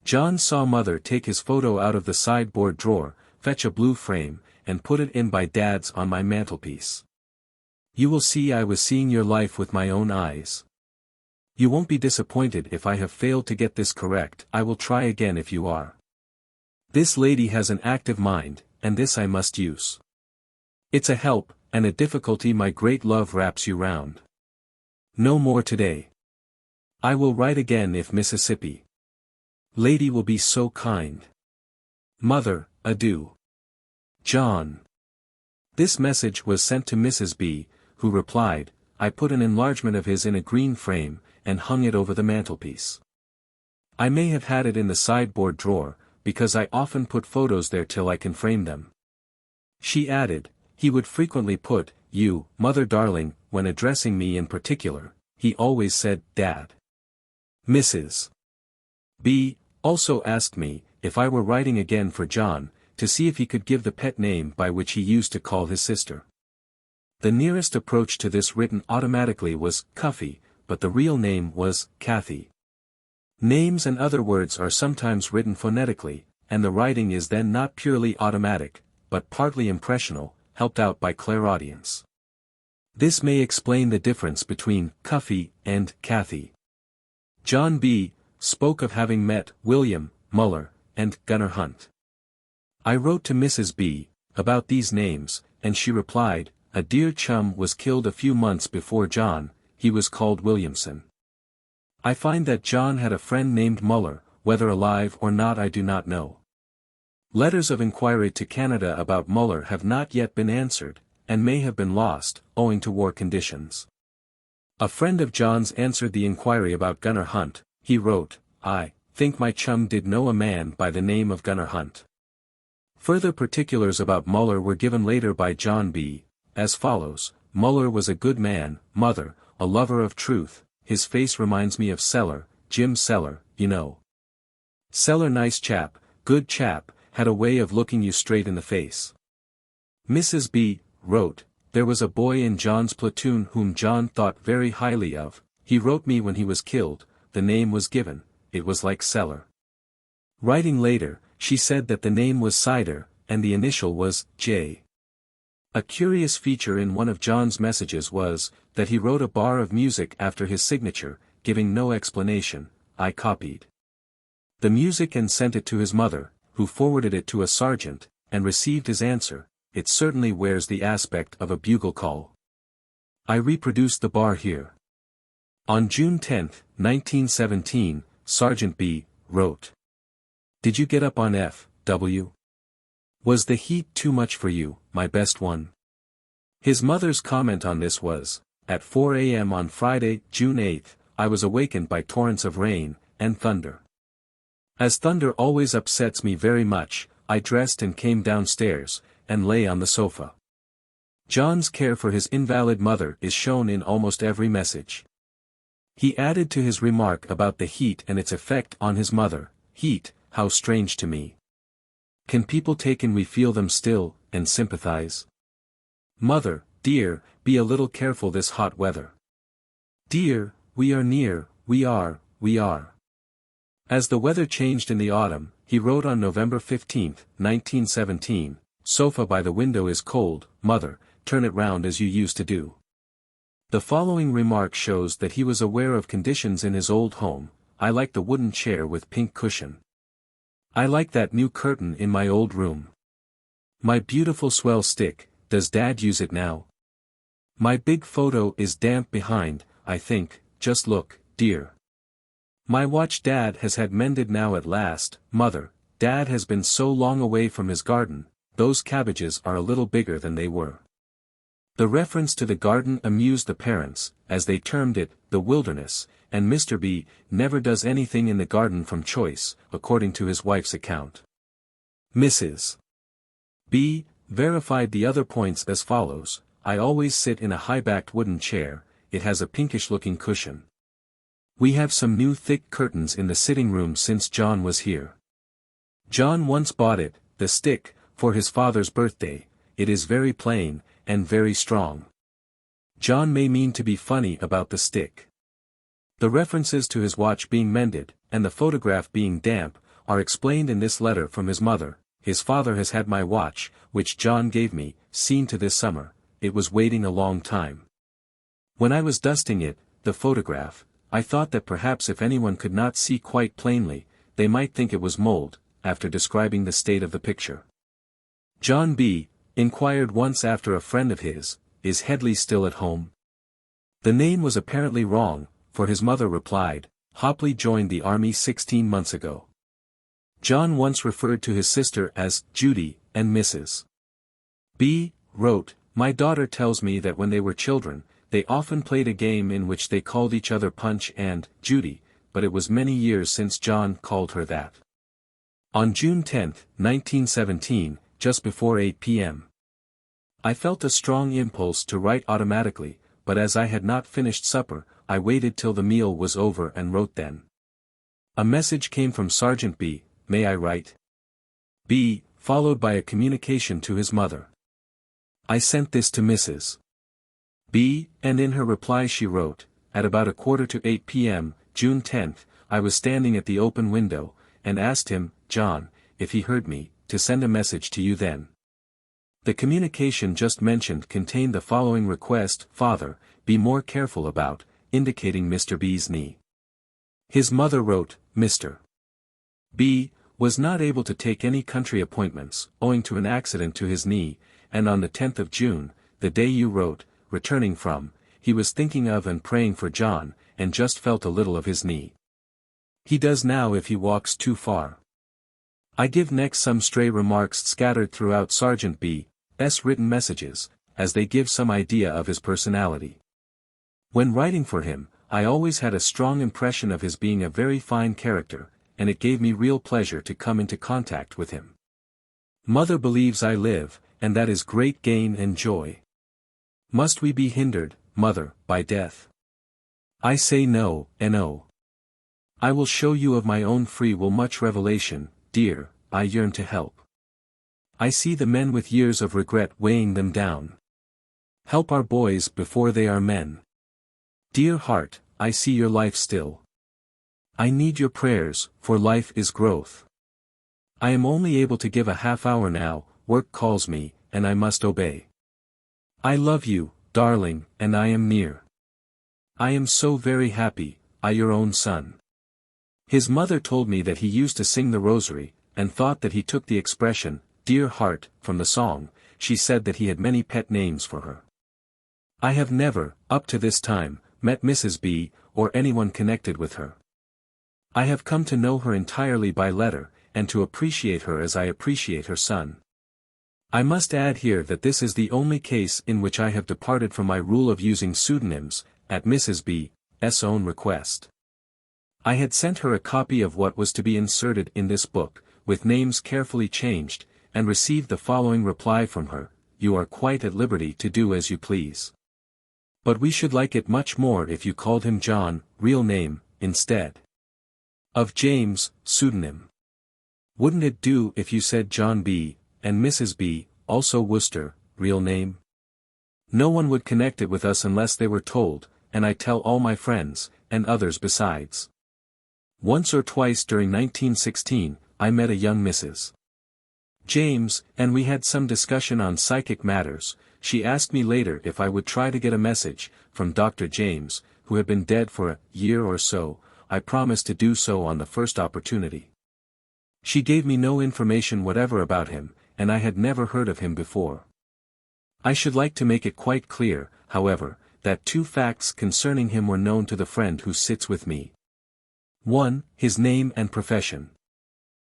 John saw Mother take his photo out of the sideboard drawer, fetch a blue frame, and put it in by Dad's on my mantelpiece. You will see I was seeing your life with my own eyes. You won't be disappointed if I have failed to get this correct. I will try again if you are. This lady has an active mind, and this I must use. It's a help, and a difficulty my great love wraps you round. No more today. I will write again if Mississippi lady will be so kind. Mother, adieu. John. This message was sent to Mrs. B., who replied, I put an enlargement of his in a green frame, and hung it over the mantelpiece. I may have had it in the sideboard drawer, because I often put photos there till I can frame them. She added, he would frequently put, you, mother darling, when addressing me in particular, he always said, Dad. Mrs. B. also asked me, if I were writing again for John, to see if he could give the pet name by which he used to call his sister. The nearest approach to this written automatically was Cuffy, but the real name was Kathy. Names and other words are sometimes written phonetically, and the writing is then not purely automatic, but partly impressional, helped out by clairaudience. This may explain the difference between Cuffy and Kathy. John B. spoke of having met William Muller and Gunner Hunt. I wrote to Mrs. B. about these names, and she replied, a dear chum was killed a few months before John, he was called Williamson. I find that John had a friend named Muller, whether alive or not I do not know. Letters of inquiry to Canada about Muller have not yet been answered, and may have been lost, owing to war conditions. A friend of John's answered the inquiry about Gunner Hunt. He wrote, I think my chum did know a man by the name of Gunner Hunt. Further particulars about Muller were given later by John B., as follows, Muller was a good man, mother, a lover of truth, his face reminds me of Seller, Jim Seller, you know. Seller nice chap, good chap, had a way of looking you straight in the face. Mrs. B. wrote, there was a boy in John's platoon whom John thought very highly of, he wrote me when he was killed, the name was given, it was like Seller. Writing later, she said that the name was Cider, and the initial was J. A curious feature in one of John's messages was, that he wrote a bar of music after his signature, giving no explanation. I copied the music and sent it to his mother, who forwarded it to a sergeant, and received his answer. It certainly wears the aspect of a bugle call. I reproduced the bar here. On June 10, 1917, Sergeant B. wrote. Did you get up on F.W.? Was the heat too much for you, my best one? His mother's comment on this was, at 4 a.m. on Friday, June 8, I was awakened by torrents of rain, and thunder. As thunder always upsets me very much, I dressed and came downstairs, and lay on the sofa. John's care for his invalid mother is shown in almost every message. He added to his remark about the heat and its effect on his mother, heat, how strange to me. Can people take and we feel them still, and sympathize? Mother, dear, be a little careful this hot weather. Dear, we are near, we are. As the weather changed in the autumn, he wrote on November 15, 1917, sofa by the window is cold, mother, turn it round as you used to do. The following remark shows that he was aware of conditions in his old home. I like the wooden chair with pink cushion. I like that new curtain in my old room. My beautiful swell stick, does Dad use it now? My big photo is damp behind, I think, just look, dear. My watch Dad has had mended now at last. Mother, Dad has been so long away from his garden, those cabbages are a little bigger than they were. The reference to the garden amused the parents, as they termed it, the wilderness, and Mr. B. never does anything in the garden from choice, according to his wife's account. Mrs. B. verified the other points as follows. I always sit in a high-backed wooden chair, it has a pinkish-looking cushion. We have some new thick curtains in the sitting room since John was here. John once bought it, the stick, for his father's birthday. It is very plain, and very strong. John may mean to be funny about the stick. The references to his watch being mended, and the photograph being damp, are explained in this letter from his mother. His father has had my watch, which John gave me, seen to this summer. It was waiting a long time. When I was dusting it, the photograph, I thought that perhaps if anyone could not see quite plainly, they might think it was mold, after describing the state of the picture. John B. inquired once after a friend of his, is Headley still at home? The name was apparently wrong, for his mother replied, Hopley joined the army 16 months ago. John once referred to his sister as Judy, and Mrs. B. wrote, my daughter tells me that when they were children, they often played a game in which they called each other Punch and Judy, but it was many years since John called her that. On June 10, 1917, just before 8 p.m. I felt a strong impulse to write automatically, but as I had not finished supper, I waited till the meal was over and wrote then. A message came from Sergeant B, may I write? B, followed by a communication to his mother. I sent this to Mrs. B, and in her reply she wrote, at about 7:45 p.m., June 10, I was standing at the open window, and asked him, John, if he heard me, to send a message to you then. The communication just mentioned contained the following request, Father, be more careful about, indicating Mr. B's knee. His mother wrote, Mr. B. was not able to take any country appointments, owing to an accident to his knee, and on the 10th of June, the day you wrote, returning from, he was thinking of and praying for John, and just felt a little of his knee. He does now if he walks too far. I give next some stray remarks scattered throughout Sergeant B.'s written messages, as they give some idea of his personality. When writing for him, I always had a strong impression of his being a very fine character, and it gave me real pleasure to come into contact with him. Mother believes I live, and that is great gain and joy. Must we be hindered, Mother, by death? I say no, and oh. I will show you of my own free will much revelation, dear, I yearn to help. I see the men with years of regret weighing them down. Help our boys before they are men. Dear heart, I see your life still. I need your prayers, for life is growth. I am only able to give a half hour now, work calls me, and I must obey. I love you, darling, and I am near. I am so very happy, I your own son. His mother told me that he used to sing the rosary, and thought that he took the expression, dear heart, from the song. She said that he had many pet names for her. I have never, up to this time, met Mrs. B, or anyone connected with her. I have come to know her entirely by letter, and to appreciate her as I appreciate her son. I must add here that this is the only case in which I have departed from my rule of using pseudonyms, at Mrs. B.'s own request. I had sent her a copy of what was to be inserted in this book, with names carefully changed, and received the following reply from her: "You are quite at liberty to do as you please. But we should like it much more if you called him John, real name, instead of James, pseudonym. Wouldn't it do if you said John B., and Mrs. B., also Worcester, real name? No one would connect it with us unless they were told, and I tell all my friends, and others besides. Once or twice during 1916, I met a young Mrs. James, and we had some discussion on psychic matters. She asked me later if I would try to get a message from Dr. James, who had been dead for a year or so. I promised to do so on the first opportunity. She gave me no information whatever about him, and I had never heard of him before. I should like to make it quite clear, however, that two facts concerning him were known to the friend who sits with me. 1. His name and profession.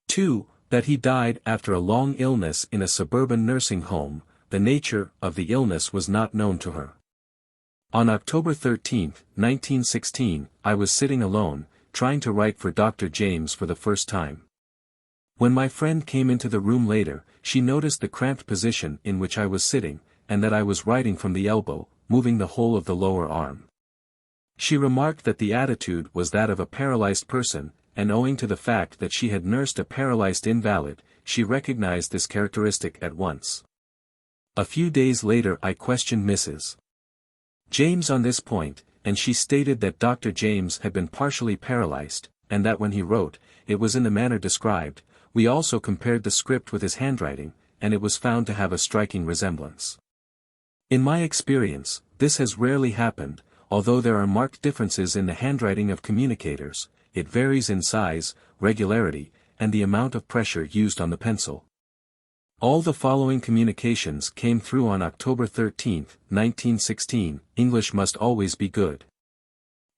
2. That he died after a long illness in a suburban nursing home. The nature of the illness was not known to her. On October 13, 1916, I was sitting alone, trying to write for Dr. James for the first time. When my friend came into the room later, she noticed the cramped position in which I was sitting, and that I was writing from the elbow, moving the whole of the lower arm. She remarked that the attitude was that of a paralyzed person, and owing to the fact that she had nursed a paralyzed invalid, she recognized this characteristic at once. A few days later I questioned Mrs. James on this point, and she stated that Dr. James had been partially paralyzed, and that when he wrote, it was in the manner described. We also compared the script with his handwriting, and it was found to have a striking resemblance. In my experience, this has rarely happened, although there are marked differences in the handwriting of communicators. It varies in size, regularity, and the amount of pressure used on the pencil. All the following communications came through on October 13, 1916. English must always be good.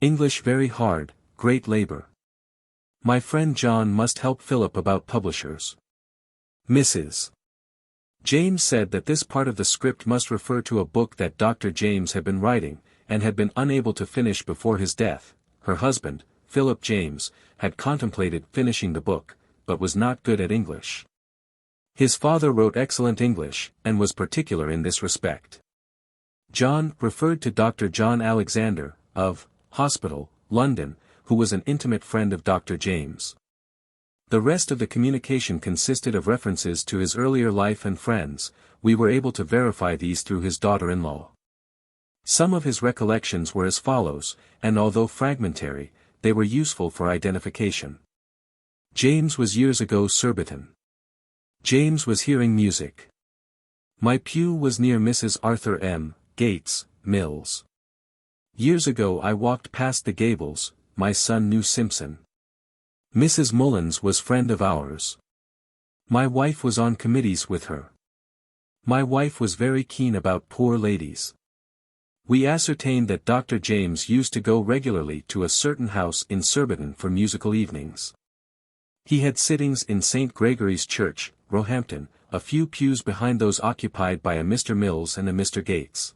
English very hard, great labor. My friend John must help Philip about publishers. Mrs. James said that this part of the script must refer to a book that Dr. James had been writing, and had been unable to finish before his death. Her husband, Philip James, had contemplated finishing the book, but was not good at English. His father wrote excellent English, and was particular in this respect. John referred to Dr. John Alexander, of Hospital, London, who was an intimate friend of Dr. James. The rest of the communication consisted of references to his earlier life and friends. We were able to verify these through his daughter-in-law. Some of his recollections were as follows, and although fragmentary, they were useful for identification. James was years ago Surbiton. James was hearing music. My pew was near Mrs. Arthur M. Gates, Mills. Years ago I walked past the Gables. My son knew Simpson. Mrs. Mullins was friend of ours. My wife was on committees with her. My wife was very keen about poor ladies. We ascertained that Dr. James used to go regularly to a certain house in Surbiton for musical evenings. He had sittings in St. Gregory's Church, Roehampton, a few pews behind those occupied by a Mr. Mills and a Mr. Gates.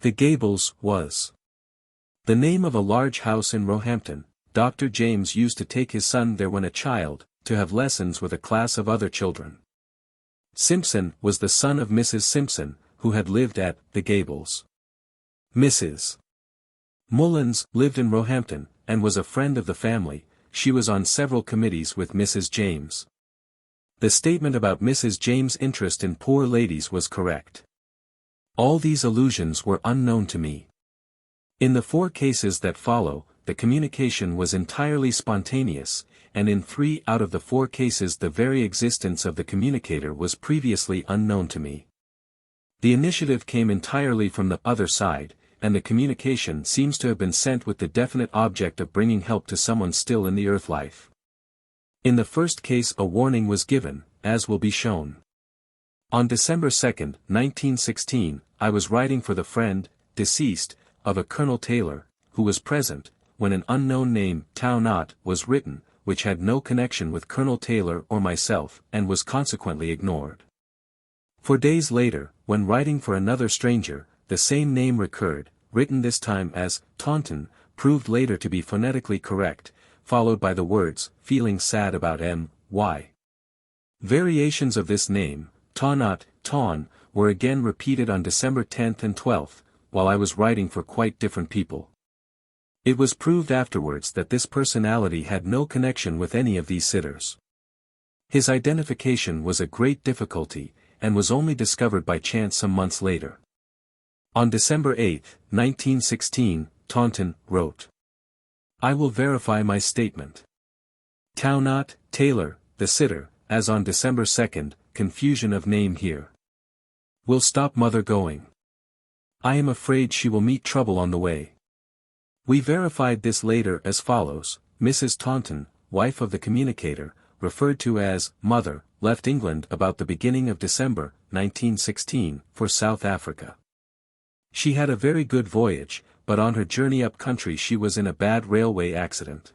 The Gables was the name of a large house in Roehampton. Dr. James used to take his son there when a child, to have lessons with a class of other children. Simpson was the son of Mrs. Simpson, who had lived at the Gables. Mrs. Mullins lived in Roehampton, and was a friend of the family. She was on several committees with Mrs. James. The statement about Mrs. James' interest in poor ladies was correct. All these allusions were unknown to me. In the 4 cases that follow, the communication was entirely spontaneous, and in 3 out of the 4 cases the very existence of the communicator was previously unknown to me. The initiative came entirely from the other side, and the communication seems to have been sent with the definite object of bringing help to someone still in the earth life. In the first case a warning was given, as will be shown. On December 2, 1916, I was writing for the friend, deceased, of a Colonel Taylor, who was present, when an unknown name, Taunot, was written, which had no connection with Colonel Taylor or myself, and was consequently ignored. 4 days later, when writing for another stranger, the same name recurred, written this time as Taunton, proved later to be phonetically correct, followed by the words, feeling sad about M.Y. Variations of this name, Taunot, Taun, were again repeated on December 10 and 12, while I was writing for quite different people. It was proved afterwards that this personality had no connection with any of these sitters. His identification was a great difficulty, and was only discovered by chance some months later. On December 8, 1916, Taunton wrote, "I will verify my statement. Taunot, Taylor, the sitter, as on December 2, confusion of name here. Will stop mother going. I am afraid she will meet trouble on the way." We verified this later as follows: Mrs. Taunton, wife of the communicator, referred to as Mother, left England about the beginning of December, 1916, for South Africa. She had a very good voyage, but on her journey up country she was in a bad railway accident.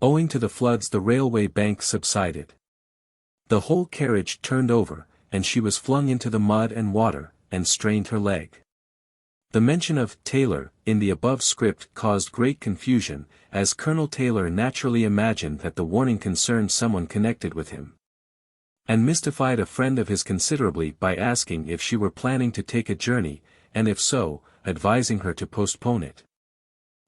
Owing to the floods the railway bank subsided. The whole carriage turned over, and she was flung into the mud and water, and strained her leg. The mention of Taylor in the above script caused great confusion, as Colonel Taylor naturally imagined that the warning concerned someone connected with him, and mystified a friend of his considerably by asking if she were planning to take a journey, and if so, advising her to postpone it.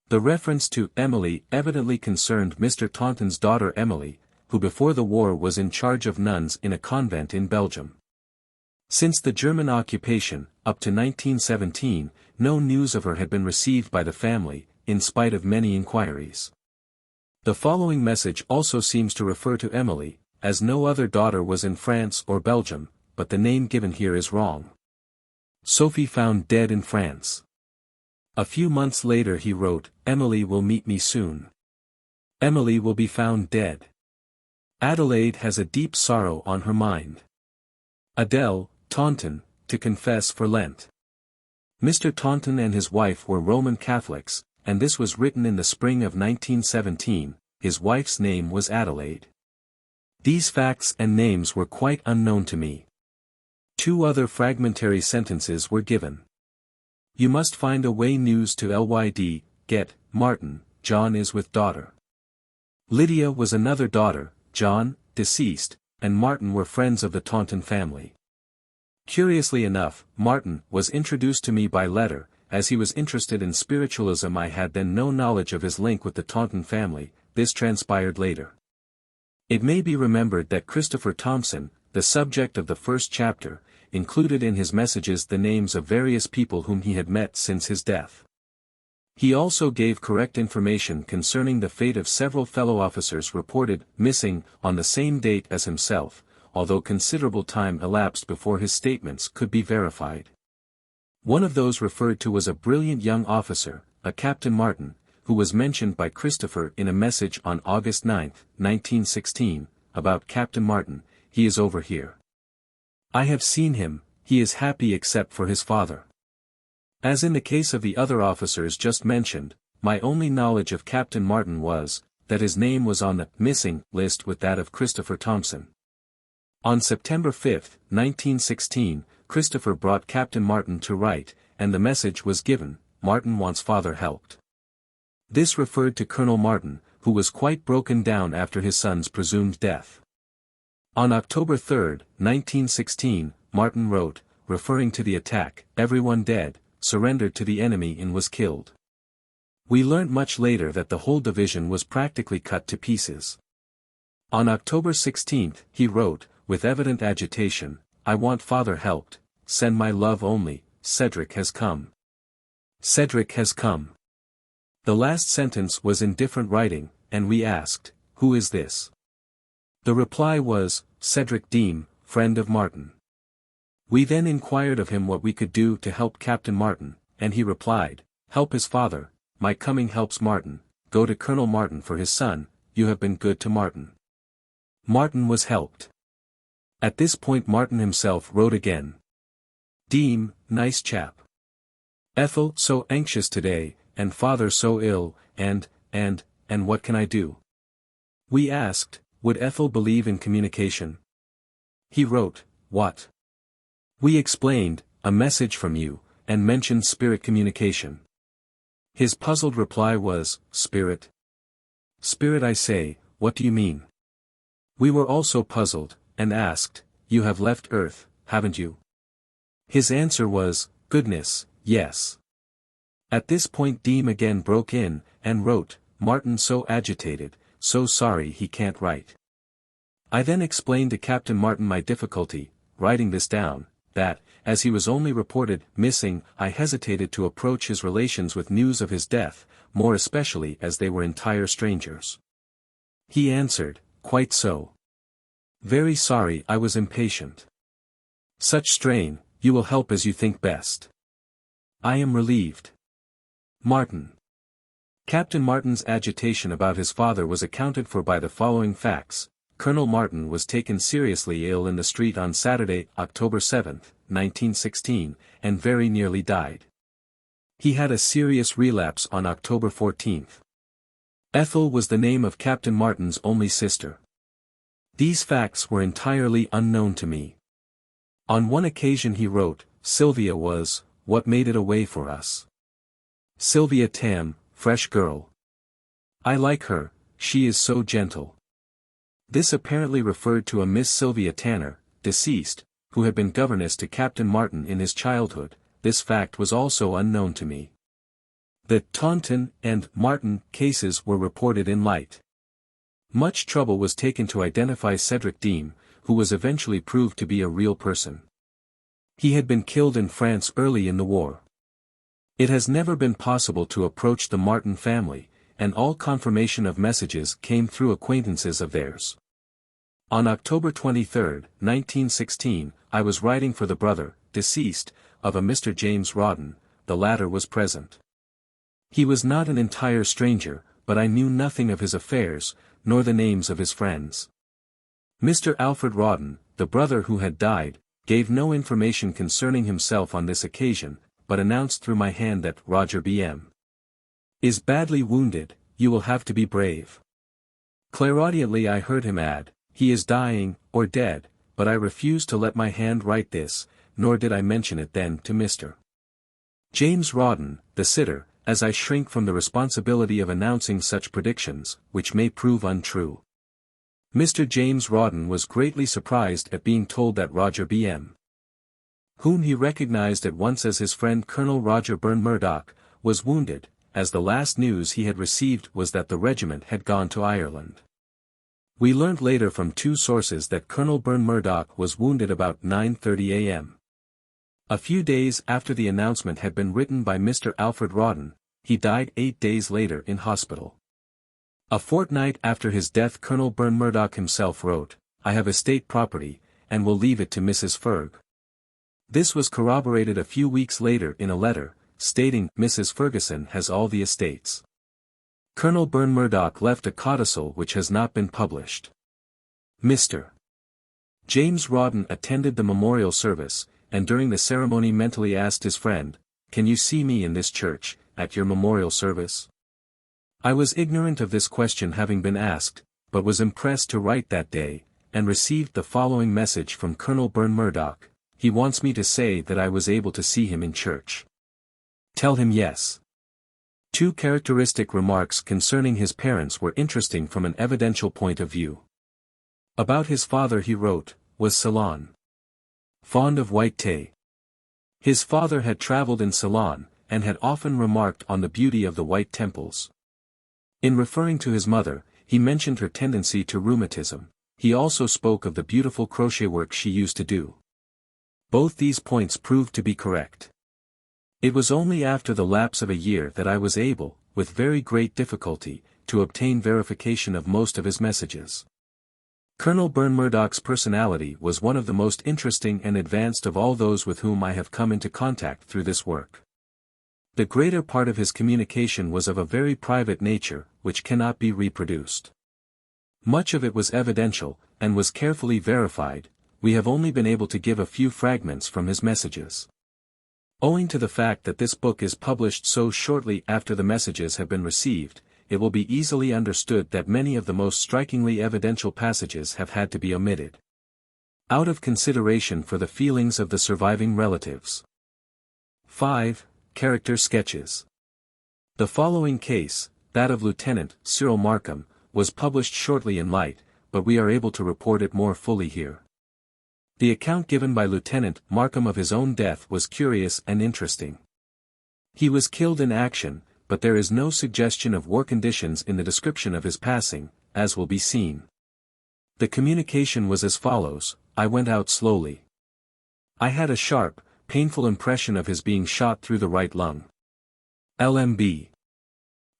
The reference to Emily evidently concerned Mr. Taunton's daughter Emily, who before the war was in charge of nuns in a convent in Belgium. Since the German occupation, up to 1917, no news of her had been received by the family, in spite of many inquiries. The following message also seems to refer to Emily, as no other daughter was in France or Belgium, but the name given here is wrong. Sophie found dead in France. A few months later he wrote, "Emily will meet me soon. Emily will be found dead. Adelaide has a deep sorrow on her mind. Adele, Taunton, to confess for Lent." Mr. Taunton and his wife were Roman Catholics, and this was written in the spring of 1917, his wife's name was Adelaide. These facts and names were quite unknown to me. 2 other fragmentary sentences were given. "You must find a way news to Lyd, get, Martin, John is with daughter." Lydia was another daughter, John, deceased, and Martin were friends of the Taunton family. Curiously enough, Martin was introduced to me by letter, as he was interested in spiritualism. I had then no knowledge of his link with the Taunton family. This transpired later. It may be remembered that Christopher Thompson, the subject of the first chapter, included in his messages the names of various people whom he had met since his death. He also gave correct information concerning the fate of several fellow officers reported missing on the same date as himself, although considerable time elapsed before his statements could be verified. One of those referred to was a brilliant young officer, a Captain Martin, who was mentioned by Christopher in a message on August 9, 1916, about Captain Martin. "He is over here. I have seen him, he is happy except for his father." As in the case of the other officers just mentioned, my only knowledge of Captain Martin was, that his name was on the missing list with that of Christopher Thompson. On September 5, 1916, Christopher brought Captain Martin to write, and the message was given, "Martin wants father helped." This referred to Colonel Martin, who was quite broken down after his son's presumed death. On October 3, 1916, Martin wrote, referring to the attack, "Everyone dead, surrendered to the enemy and was killed." We learnt much later that the whole division was practically cut to pieces. On October 16, he wrote, with evident agitation, "I want father helped, send my love only, Cedric has come. Cedric has come." The last sentence was in different writing, and we asked, "Who is this?" The reply was, "Cedric Deem, friend of Martin." We then inquired of him what we could do to help Captain Martin, and he replied, "Help his father, my coming helps Martin, go to Colonel Martin for his son, you have been good to Martin." Martin was helped. At this point Martin himself wrote again. "Deem, nice chap. Ethel so anxious today, and father so ill, and what can I do?" We asked, would Ethel believe in communication? He wrote, "What?" We explained, "A message from you," and mentioned spirit communication. His puzzled reply was, "Spirit? Spirit, I say, what do you mean?" We were also puzzled, and asked, "You have left Earth, haven't you?" His answer was, "Goodness, yes." At this point Deem again broke in, and wrote, "Martin so agitated, so sorry he can't write." I then explained to Captain Martin my difficulty, writing this down, that, as he was only reported missing, I hesitated to approach his relations with news of his death, more especially as they were entire strangers. He answered, "Quite so. Very sorry, I was impatient. Such strain, you will help as you think best. I am relieved." Martin. Captain Martin's agitation about his father was accounted for by the following facts. Colonel Martin was taken seriously ill in the street on Saturday, October 7, 1916, and very nearly died. He had a serious relapse on October 14. Ethel was the name of Captain Martin's only sister. These facts were entirely unknown to me. On one occasion he wrote, "Sylvia was, what made it away for us. Sylvia Tam, fresh girl. I like her, she is so gentle." This apparently referred to a Miss Sylvia Tanner, deceased, who had been governess to Captain Martin in his childhood. This fact was also unknown to me. The Taunton and Martin cases were reported in Light. Much trouble was taken to identify Cedric Deem, who was eventually proved to be a real person. He had been killed in France early in the war. It has never been possible to approach the Martin family, and all confirmation of messages came through acquaintances of theirs. On October 23, 1916, I was writing for the brother, deceased, of a Mr. James Rawdon. The latter was present. He was not an entire stranger, but I knew nothing of his affairs, nor the names of his friends. Mr. Alfred Rawdon, the brother who had died, gave no information concerning himself on this occasion, but announced through my hand that Roger B.M. is badly wounded, you will have to be brave. Clairaudiently I heard him add, he is dying, or dead, but I refused to let my hand write this, nor did I mention it then to Mr. James Rawdon, the sitter, as I shrink from the responsibility of announcing such predictions, which may prove untrue. Mr. James Rawdon was greatly surprised at being told that Roger B.M., whom he recognized at once as his friend Colonel Roger Byrne Murdoch, was wounded, as the last news he had received was that the regiment had gone to Ireland. We learned later from two sources that Colonel Byrne Murdoch was wounded about 9:30 a.m. A few days after the announcement had been written by Mr. Alfred Rawdon, he died 8 days later in hospital. A fortnight after his death Colonel Byrne Murdoch himself wrote, I have estate property, and will leave it to Mrs. Ferg. This was corroborated a few weeks later in a letter, stating, Mrs. Ferguson has all the estates. Colonel Byrne Murdoch left a codicil which has not been published. Mr. James Rawdon attended the memorial service, and during the ceremony mentally asked his friend, Can you see me in this church, at your memorial service? I was ignorant of this question having been asked, but was impressed to write that day, and received the following message from Colonel Byrne Murdoch. He wants me to say that I was able to see him in church. Tell him yes. Two characteristic remarks concerning his parents were interesting from an evidential point of view. About his father he wrote, was Ceylon. Fond of white tea. His father had traveled in Ceylon, and had often remarked on the beauty of the white temples. In referring to his mother, he mentioned her tendency to rheumatism. He also spoke of the beautiful crochet work she used to do. Both these points proved to be correct. It was only after the lapse of a year that I was able, with very great difficulty, to obtain verification of most of his messages. Colonel Murdoch's personality was one of the most interesting and advanced of all those with whom I have come into contact through this work. The greater part of his communication was of a very private nature, which cannot be reproduced. Much of it was evidential, and was carefully verified. We have only been able to give a few fragments from his messages. Owing to the fact that this book is published so shortly after the messages have been received, it will be easily understood that many of the most strikingly evidential passages have had to be omitted, out of consideration for the feelings of the surviving relatives. 5. Character sketches. The following case, that of Lieutenant Cyril Markham, was published shortly in Light, but we are able to report it more fully here. The account given by Lieutenant Markham of his own death was curious and interesting. He was killed in action, but there is no suggestion of war conditions in the description of his passing, as will be seen. The communication was as follows: I went out slowly. I had a sharp, painful impression of his being shot through the right lung. LMB.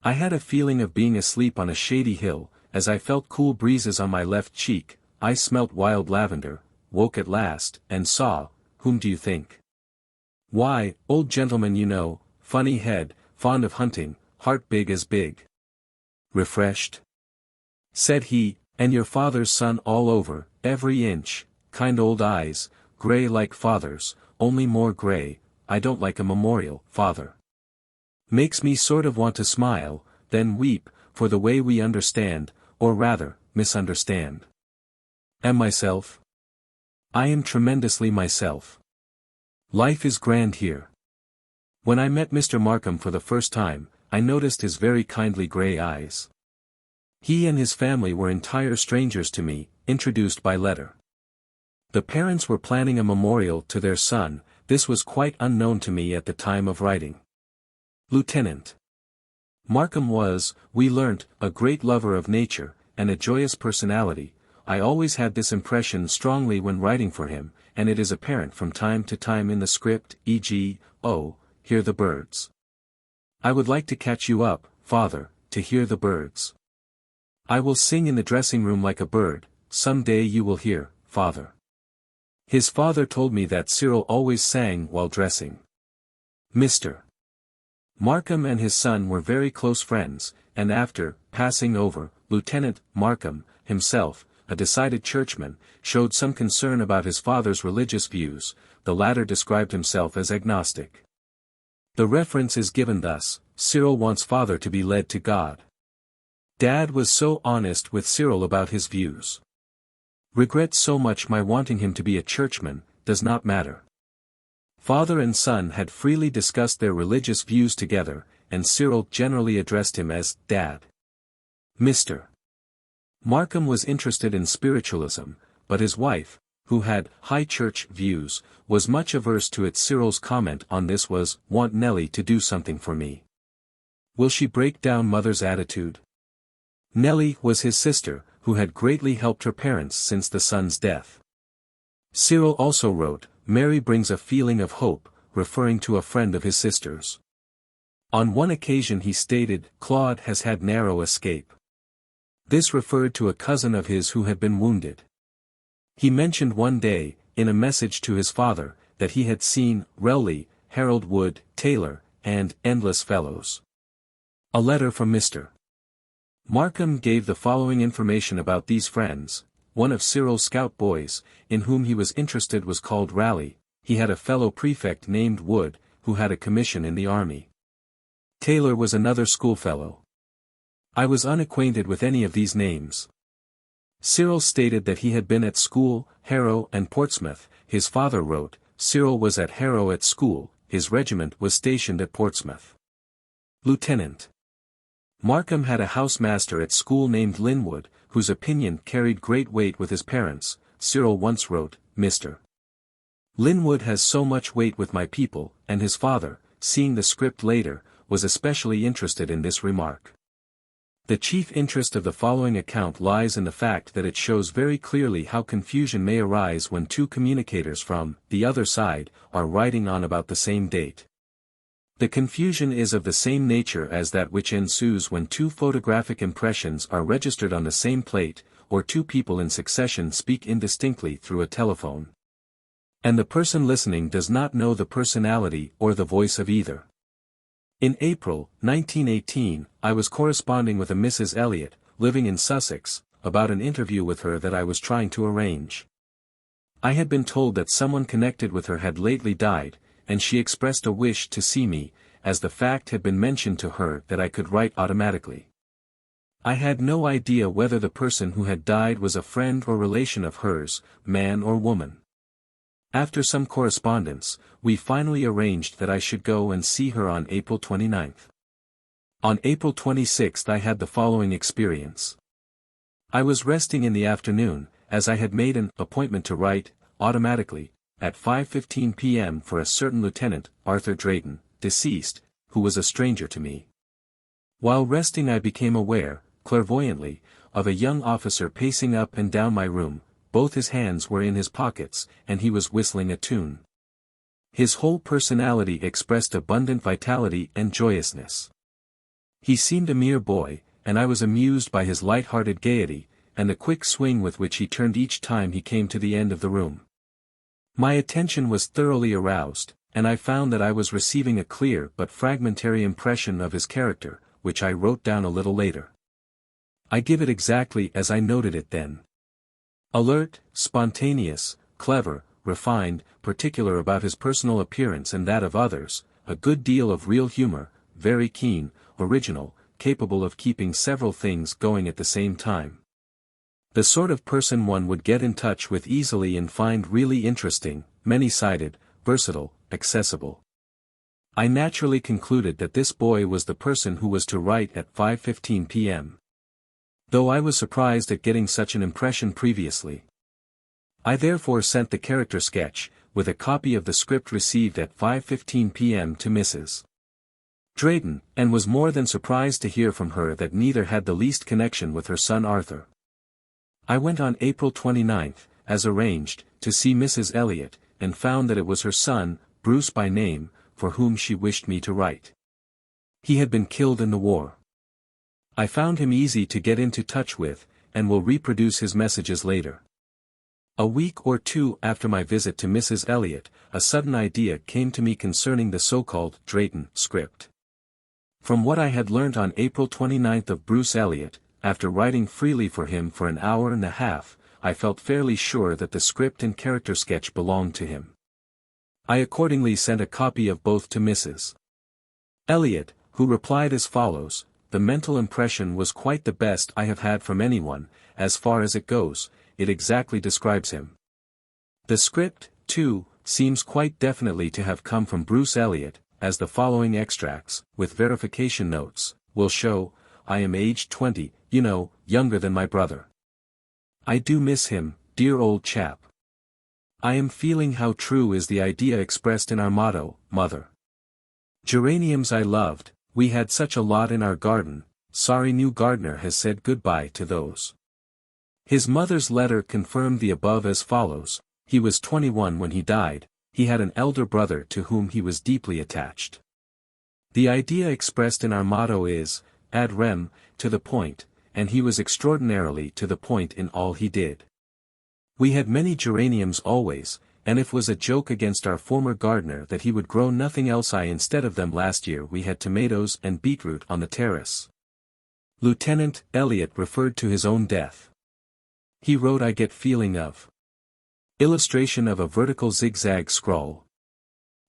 I had a feeling of being asleep on a shady hill, as I felt cool breezes on my left cheek. I smelt wild lavender, woke at last, and saw, whom do you think? Why, old gentleman you know, funny head, fond of hunting, heart big as big. Refreshed? Said he, and your father's son all over, every inch, kind old eyes, grey like father's, only more grey. I don't like a memorial, father. Makes me sort of want to smile, then weep, for the way we understand, or rather, misunderstand. Am myself? I am tremendously myself. Life is grand here. When I met Mr. Markham for the first time, I noticed his very kindly grey eyes. He and his family were entire strangers to me, introduced by letter. The parents were planning a memorial to their son. This was quite unknown to me at the time of writing. Lieutenant Markham was, we learnt, a great lover of nature, and a joyous personality. I always had this impression strongly when writing for him, and it is apparent from time to time in the script, e.g., oh, hear the birds. I would like to catch you up, father, to hear the birds. I will sing in the dressing room like a bird, some day you will hear, father. His father told me that Cyril always sang while dressing. Mr. Markham and his son were very close friends, and after passing over, Lieutenant Markham, himself, a decided churchman, showed some concern about his father's religious views. The latter described himself as agnostic. The reference is given thus: Cyril wants father to be led to God. Dad was so honest with Cyril about his views. Regrets so much my wanting him to be a churchman, does not matter. Father and son had freely discussed their religious views together, and Cyril generally addressed him as Dad. Mr. Markham was interested in spiritualism, but his wife, who had high church views, was much averse to it. Cyril's comment on this was, "Want Nellie to do something for me. Will she break down mother's attitude?" Nellie was his sister, who had greatly helped her parents since the son's death. Cyril also wrote, "Mary brings a feeling of hope," referring to a friend of his sister's. On one occasion he stated, "Claude has had narrow escape." This referred to a cousin of his who had been wounded. He mentioned one day, in a message to his father, that he had seen Rowley, Harold Wood, Taylor, and Endless Fellows. A letter from Mr. Markham gave the following information about these friends. One of Cyril's scout boys, in whom he was interested, was called Raleigh. He had a fellow prefect named Wood, who had a commission in the army. Taylor was another schoolfellow. I was unacquainted with any of these names. Cyril stated that he had been at school, Harrow and Portsmouth. His father wrote, Cyril was at Harrow at school, his regiment was stationed at Portsmouth. Lieutenant Markham had a housemaster at school named Linwood, whose opinion carried great weight with his parents. Cyril once wrote, Mr. Linwood has so much weight with my people, and his father, seeing the script later, was especially interested in this remark. The chief interest of the following account lies in the fact that it shows very clearly how confusion may arise when two communicators from the other side are writing on about the same date. The confusion is of the same nature as that which ensues when two photographic impressions are registered on the same plate, or two people in succession speak indistinctly through a telephone. And the person listening does not know the personality or the voice of either. In April 1918, I was corresponding with a Mrs. Elliot, living in Sussex, about an interview with her that I was trying to arrange. I had been told that someone connected with her had lately died, and she expressed a wish to see me, as the fact had been mentioned to her that I could write automatically. I had no idea whether the person who had died was a friend or relation of hers, man or woman. After some correspondence, we finally arranged that I should go and see her on April 29th. On April 26th I had the following experience. I was resting in the afternoon, as I had made an appointment to write, automatically, at 5:15 p.m. for a certain Lieutenant, Arthur Drayton, deceased, who was a stranger to me. While resting I became aware, clairvoyantly, of a young officer pacing up and down my room. Both his hands were in his pockets, and he was whistling a tune. His whole personality expressed abundant vitality and joyousness. He seemed a mere boy, and I was amused by his light-hearted gaiety, and the quick swing with which he turned each time he came to the end of the room. My attention was thoroughly aroused, and I found that I was receiving a clear but fragmentary impression of his character, which I wrote down a little later. I give it exactly as I noted it then. Alert, spontaneous, clever, refined, particular about his personal appearance and that of others, a good deal of real humor, very keen, original, capable of keeping several things going at the same time. The sort of person one would get in touch with easily and find really interesting, many-sided, versatile, accessible. I naturally concluded that this boy was the person who was to write at 5:15 p.m. Though I was surprised at getting such an impression previously. I therefore sent the character sketch, with a copy of the script received at 5:15 p.m. to Mrs. Drayton, and was more than surprised to hear from her that neither had the least connection with her son Arthur. I went on April 29th, as arranged, to see Mrs. Elliot, and found that it was her son, Bruce by name, for whom she wished me to write. He had been killed in the war. I found him easy to get into touch with, and will reproduce his messages later. A week or two after my visit to Mrs. Elliot, a sudden idea came to me concerning the so-called Drayton script. From what I had learnt on April 29th of Bruce Elliot, after writing freely for him for an hour and a half, I felt fairly sure that the script and character sketch belonged to him. I accordingly sent a copy of both to Mrs. Elliot, who replied as follows: "The mental impression was quite the best I have had from anyone, as far as it goes, it exactly describes him. The script, too, seems quite definitely to have come from Bruce Elliot, as the following extracts, with verification notes, will show. I am aged 20, you know, younger than my brother. I do miss him, dear old chap. I am feeling how true is the idea expressed in our motto, Mother. Geraniums I loved, we had such a lot in our garden, sorry new gardener has said goodbye to those." His mother's letter confirmed the above as follows: he was 21 when he died, he had an elder brother to whom he was deeply attached. The idea expressed in our motto is, ad rem, to the point, and he was extraordinarily to the point in all he did. We had many geraniums always, and it was a joke against our former gardener that he would grow nothing else. Instead of them last year we had tomatoes and beetroot on the terrace. Lieutenant Elliot referred to his own death. He wrote, I get feeling of. Illustration of a vertical zigzag scroll.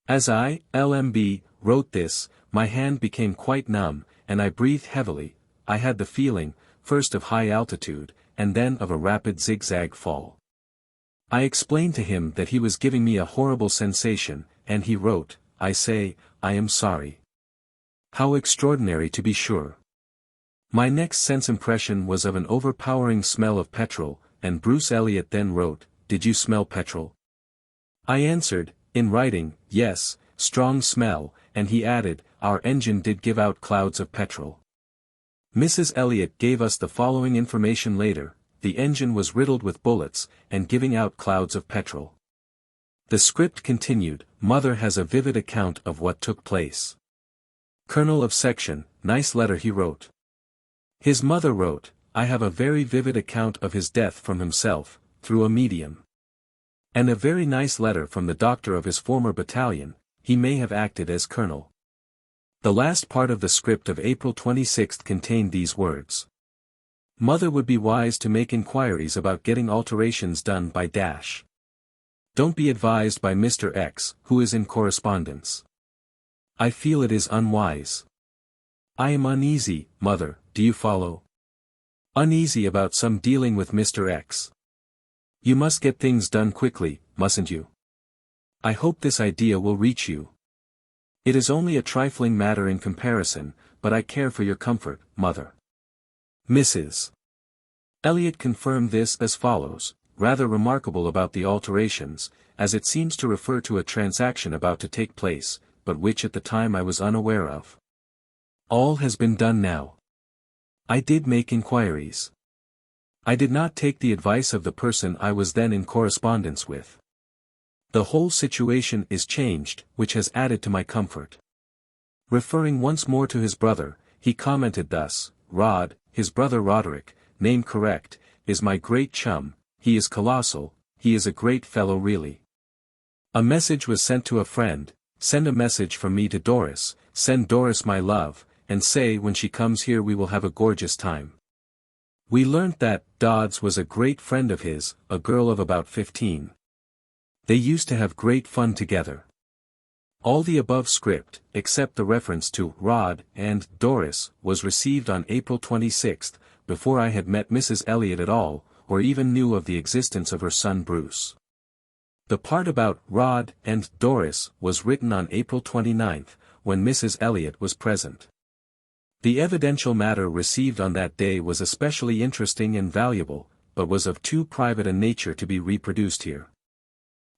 As I, LMB, wrote this, my hand became quite numb, and I breathed heavily. I had the feeling, first of high altitude, and then of a rapid zigzag fall. I explained to him that he was giving me a horrible sensation, and he wrote, I say, I am sorry. How extraordinary to be sure. My next sense impression was of an overpowering smell of petrol, and Bruce Elliot then wrote, Did you smell petrol? I answered, in writing, yes, strong smell, and he added, Our engine did give out clouds of petrol. Mrs. Elliot gave us the following information later: the engine was riddled with bullets, and giving out clouds of petrol. The script continued, Mother has a vivid account of what took place. Colonel of Section, nice letter he wrote. His mother wrote, I have a very vivid account of his death from himself, through a medium. And a very nice letter from the doctor of his former battalion. He may have acted as colonel. The last part of the script of April 26 contained these words. Mother would be wise to make inquiries about getting alterations done by dash. Don't be advised by Mr. X, who is in correspondence. I feel it is unwise. I am uneasy, mother, do you follow? Uneasy about some dealing with Mr. X. You must get things done quickly, mustn't you? I hope this idea will reach you. It is only a trifling matter in comparison, but I care for your comfort, mother. Mrs. Elliot confirmed this as follows, rather remarkable about the alterations, as it seems to refer to a transaction about to take place, but which at the time I was unaware of. All has been done now. I did make inquiries. I did not take the advice of the person I was then in correspondence with. The whole situation is changed, which has added to my comfort. Referring once more to his brother, he commented thus, Rod, his brother Roderick, name correct, is my great chum, he is colossal, he is a great fellow really. A message was sent to a friend, send a message from me to Doris, send Doris my love, and say when she comes here we will have a gorgeous time. We learnt that Dodds was a great friend of his, a girl of about 15. They used to have great fun together. All the above script, except the reference to Rod and Doris, was received on April 26, before I had met Mrs. Elliot at all, or even knew of the existence of her son Bruce. The part about Rod and Doris was written on April 29, when Mrs. Elliot was present. The evidential matter received on that day was especially interesting and valuable, but was of too private a nature to be reproduced here.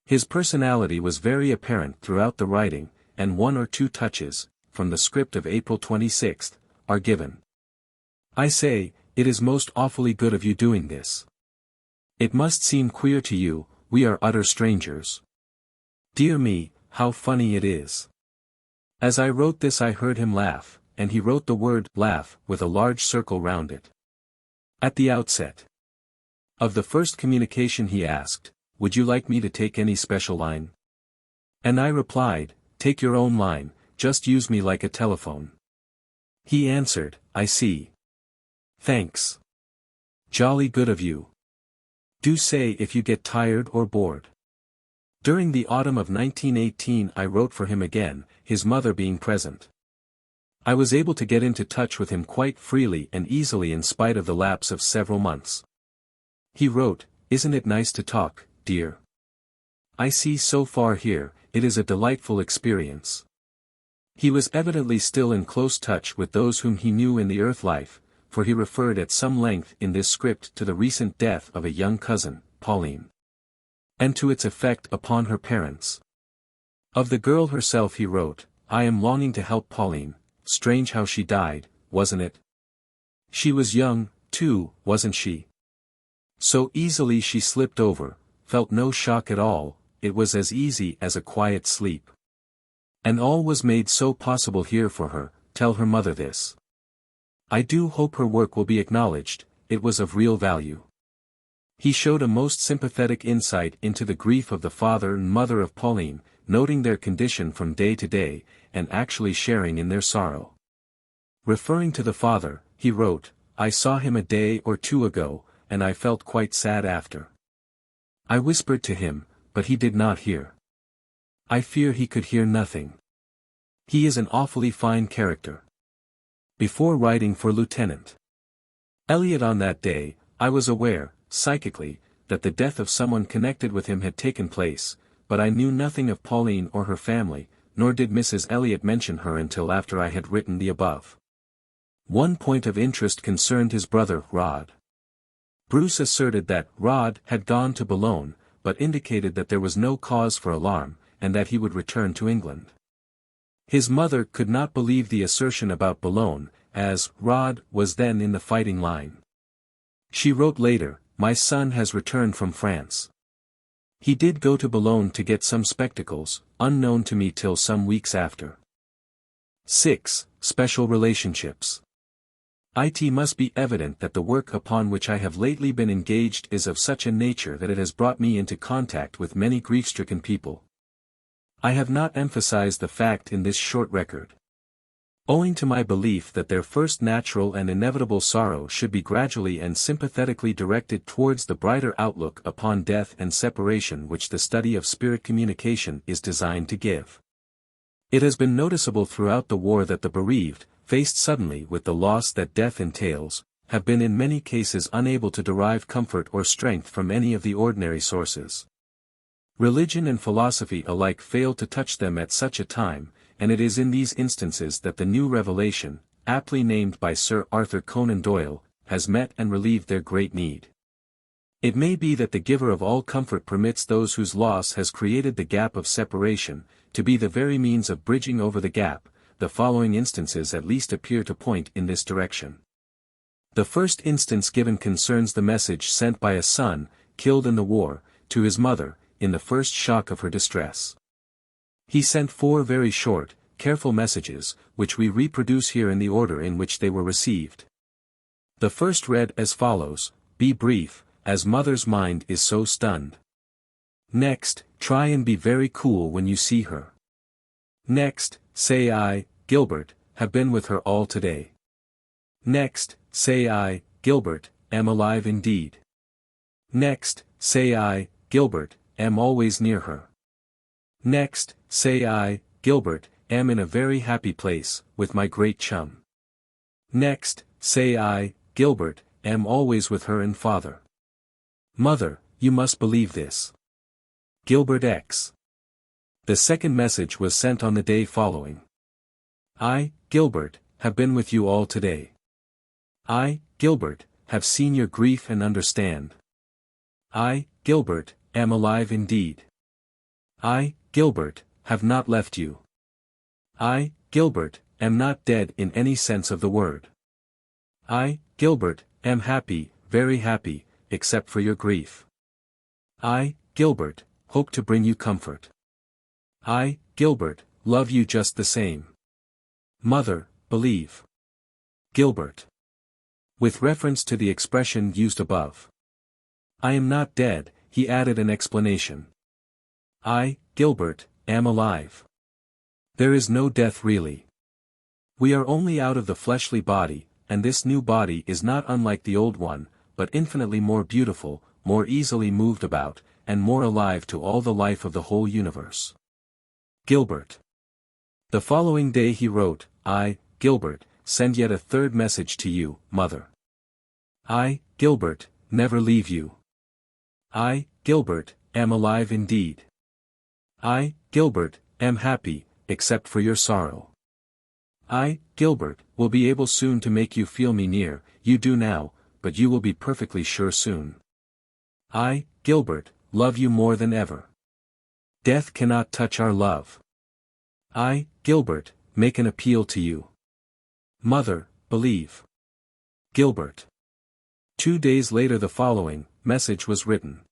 His personality was very apparent throughout the writing, and one or two touches, from the script of April 26, are given. I say, it is most awfully good of you doing this. It must seem queer to you, we are utter strangers. Dear me, how funny it is. As I wrote this I heard him laugh, and he wrote the word laugh with a large circle round it. At the outset of the first communication he asked, would you like me to take any special line? And I replied, take your own line, just use me like a telephone. He answered, I see. Thanks. Jolly good of you. Do say if you get tired or bored. During the autumn of 1918 I wrote for him again, his mother being present. I was able to get into touch with him quite freely and easily in spite of the lapse of several months. He wrote, isn't it nice to talk, dear? I see so far here, it is a delightful experience. He was evidently still in close touch with those whom he knew in the earth life, for he referred at some length in this script to the recent death of a young cousin, Pauline, and to its effect upon her parents. Of the girl herself he wrote, I am longing to help Pauline, strange how she died, wasn't it? She was young, too, wasn't she? So easily she slipped over, felt no shock at all, it was as easy as a quiet sleep. And all was made so possible here for her, tell her mother this. I do hope her work will be acknowledged, it was of real value. He showed a most sympathetic insight into the grief of the father and mother of Pauline, noting their condition from day to day, and actually sharing in their sorrow. Referring to the father, he wrote, I saw him a day or two ago, and I felt quite sad after. I whispered to him, but he did not hear. I fear he could hear nothing. He is an awfully fine character. Before writing for Lieutenant Elliot on that day, I was aware, psychically, that the death of someone connected with him had taken place, but I knew nothing of Pauline or her family, nor did Mrs. Elliot mention her until after I had written the above. One point of interest concerned his brother, Rod. Bruce asserted that Rod had gone to Boulogne, but indicated that there was no cause for alarm, and that he would return to England. His mother could not believe the assertion about Boulogne, as Rod was then in the fighting line. She wrote later, my son has returned from France. He did go to Boulogne to get some spectacles, unknown to me till some weeks after. 6. Special relationships. It must be evident that the work upon which I have lately been engaged is of such a nature that it has brought me into contact with many grief-stricken people. I have not emphasized the fact in this short record. Owing to my belief that their first natural and inevitable sorrow should be gradually and sympathetically directed towards the brighter outlook upon death and separation which the study of spirit communication is designed to give. It has been noticeable throughout the war that the bereaved, faced suddenly with the loss that death entails, have been in many cases unable to derive comfort or strength from any of the ordinary sources. Religion and philosophy alike fail to touch them at such a time, and it is in these instances that the new revelation, aptly named by Sir Arthur Conan Doyle, has met and relieved their great need. It may be that the giver of all comfort permits those whose loss has created the gap of separation, to be the very means of bridging over the gap. The following instances at least appear to point in this direction. The first instance given concerns the message sent by a son, killed in the war, to his mother, in the first shock of her distress. He sent 4 very short, careful messages, which we reproduce here in the order in which they were received. The first read as follows: "Be brief, as mother's mind is so stunned." Next, "Try and be very cool when you see her." Next, "Say I, Gilbert, have been with her all today." Next, "Say I, Gilbert, am alive indeed." Next, "Say I, Gilbert, am always near her." Next, "Say I, Gilbert, am in a very happy place, with my great chum." Next, "Say I, Gilbert, am always with her and father." Mother, you must believe this. Gilbert X. The second message was sent on the day following. "I, Gilbert, have been with you all today. I, Gilbert, have seen your grief and understand. I, Gilbert, am alive indeed. I, Gilbert, have not left you. I, Gilbert, am not dead in any sense of the word. I, Gilbert, am happy, very happy, except for your grief. I, Gilbert, hope to bring you comfort. I, Gilbert, love you just the same. Mother, believe. Gilbert." With reference to the expression used above, "I am not dead," he added an explanation. "I, Gilbert, am alive. There is no death really. We are only out of the fleshly body, and this new body is not unlike the old one, but infinitely more beautiful, more easily moved about, and more alive to all the life of the whole universe. Gilbert." The following day he wrote, "I, Gilbert, send yet a third message to you, mother. I, Gilbert, never leave you. I, Gilbert, am alive indeed. I, Gilbert, am happy, except for your sorrow. I, Gilbert, will be able soon to make you feel me near, you do now, but you will be perfectly sure soon. I, Gilbert, love you more than ever. Death cannot touch our love. I, Gilbert, make an appeal to you. Mother, believe. Gilbert." 2 days later the following message was written.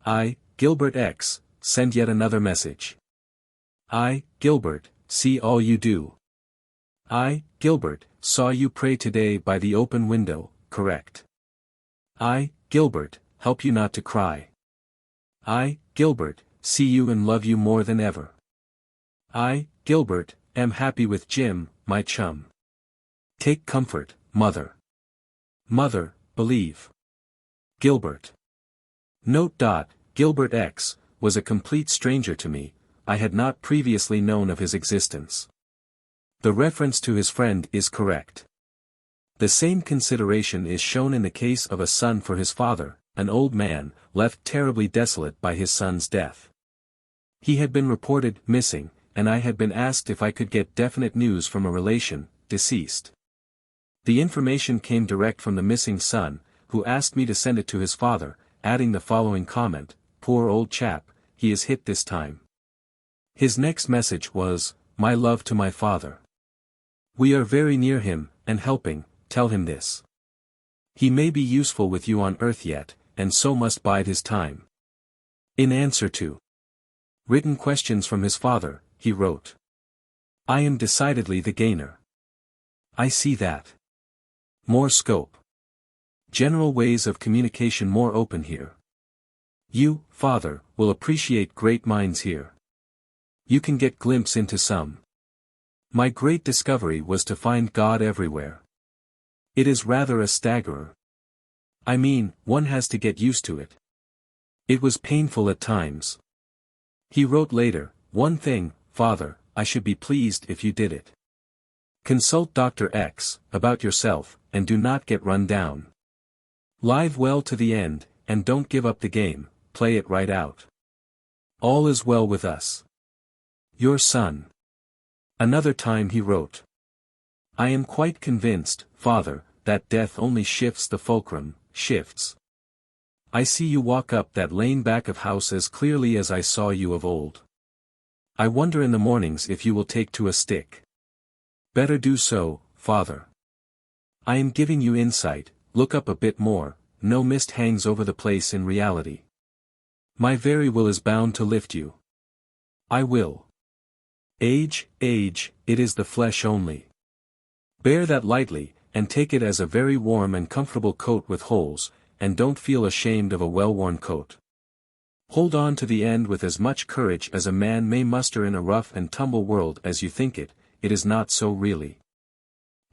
"I, Gilbert X, send yet another message. I, Gilbert, see all you do. I, Gilbert, saw you pray today by the open window, correct. I, Gilbert, help you not to cry. I, Gilbert, see you and love you more than ever. I, Gilbert, am happy with Jim, my chum. Take comfort, mother. Mother, believe. Gilbert." Note. Gilbert X was a complete stranger to me, I had not previously known of his existence. The reference to his friend is correct. The same consideration is shown in the case of a son for his father, an old man, left terribly desolate by his son's death. He had been reported missing, and I had been asked if I could get definite news from a relation, deceased. The information came direct from the missing son, who asked me to send it to his father, adding the following comment: "Poor old chap, he is hit this time." His next message was, "My love to my father. We are very near him, and helping, tell him this. He may be useful with you on earth yet, and so must bide his time." In answer to written questions from his father, he wrote, "I am decidedly the gainer. I see that. More scope. General ways of communication more open here. You, Father, will appreciate great minds here. You can get glimpse into some. My great discovery was to find God everywhere. It is rather a staggerer. I mean, one has to get used to it. It was painful at times. He wrote later, one thing, Father, I should be pleased if you did it. Consult Dr. X, about yourself, and do not get run down. Live well to the end, and don't give up the game, play it right out. All is well with us. Your son. Another time he wrote. I am quite convinced, Father, that death only shifts the fulcrum, shifts. I see you walk up that lane back of house as clearly as I saw you of old. I wonder in the mornings if you will take to a stick. Better do so, Father. I am giving you insight, look up a bit more, no mist hangs over the place in reality. My very will is bound to lift you. I will. Age, it is the flesh only. Bear that lightly, and take it as a very warm and comfortable coat with holes, and don't feel ashamed of a well-worn coat. Hold on to the end with as much courage as a man may muster in a rough and tumble world as you think it is not so really.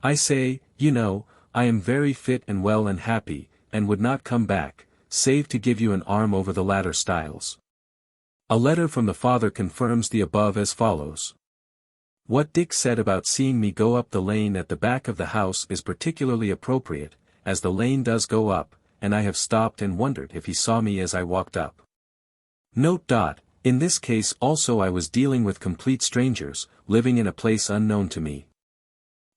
I say, you know, I am very fit and well and happy, and would not come back, save to give you an arm over the ladder stiles. A letter from the father confirms the above as follows. What Dick said about seeing me go up the lane at the back of the house is particularly appropriate, as the lane does go up, and I have stopped and wondered if he saw me as I walked up. Note. In this case also I was dealing with complete strangers, living in a place unknown to me.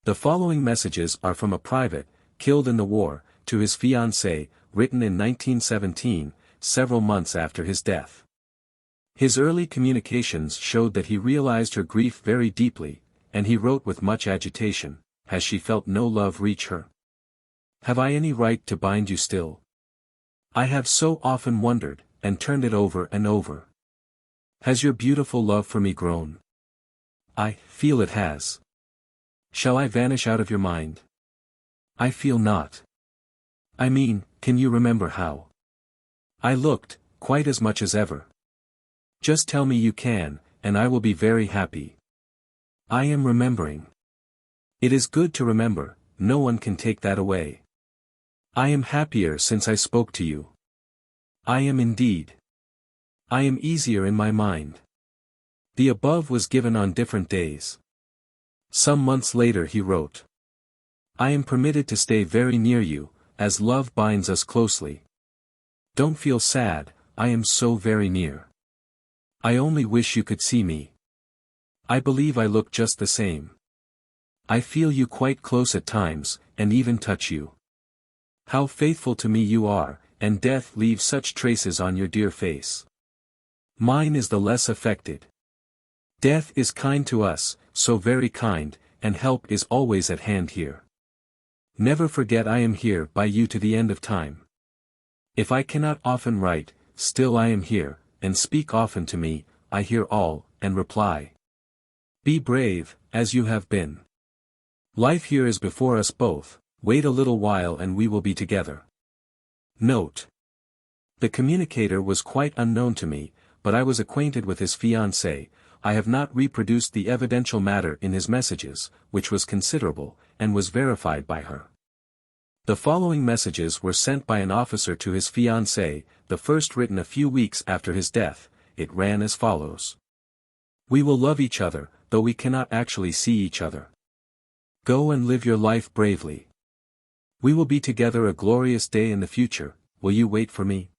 The following messages are from a private, killed in the war, to his fiancée, written in 1917, several months after his death. His early communications showed that he realized her grief very deeply, and he wrote with much agitation, has she felt no love reach her? Have I any right to bind you still? I have so often wondered, and turned it over and over. Has your beautiful love for me grown? I feel it has. Shall I vanish out of your mind? I feel not. I mean, can you remember how? I looked, quite as much as ever. Just tell me you can, and I will be very happy. I am remembering. It is good to remember, no one can take that away. I am happier since I spoke to you. I am indeed. I am easier in my mind. The above was given on different days. Some months later he wrote. I am permitted to stay very near you, as love binds us closely. Don't feel sad, I am so very near. I only wish you could see me. I believe I look just the same. I feel you quite close at times, and even touch you. How faithful to me you are, and death leaves such traces on your dear face. Mine is the less affected. Death is kind to us, so very kind, and help is always at hand here. Never forget I am here by you to the end of time. If I cannot often write, still I am here, and speak often to me, I hear all, and reply. Be brave, as you have been. Life here is before us both, wait a little while and we will be together. Note. The communicator was quite unknown to me, but I was acquainted with his fiancée. I have not reproduced the evidential matter in his messages, which was considerable, and was verified by her. The following messages were sent by an officer to his fiancée, the first written a few weeks after his death. It ran as follows. We will love each other, though we cannot actually see each other. Go and live your life bravely. We will be together a glorious day in the future, will you wait for me?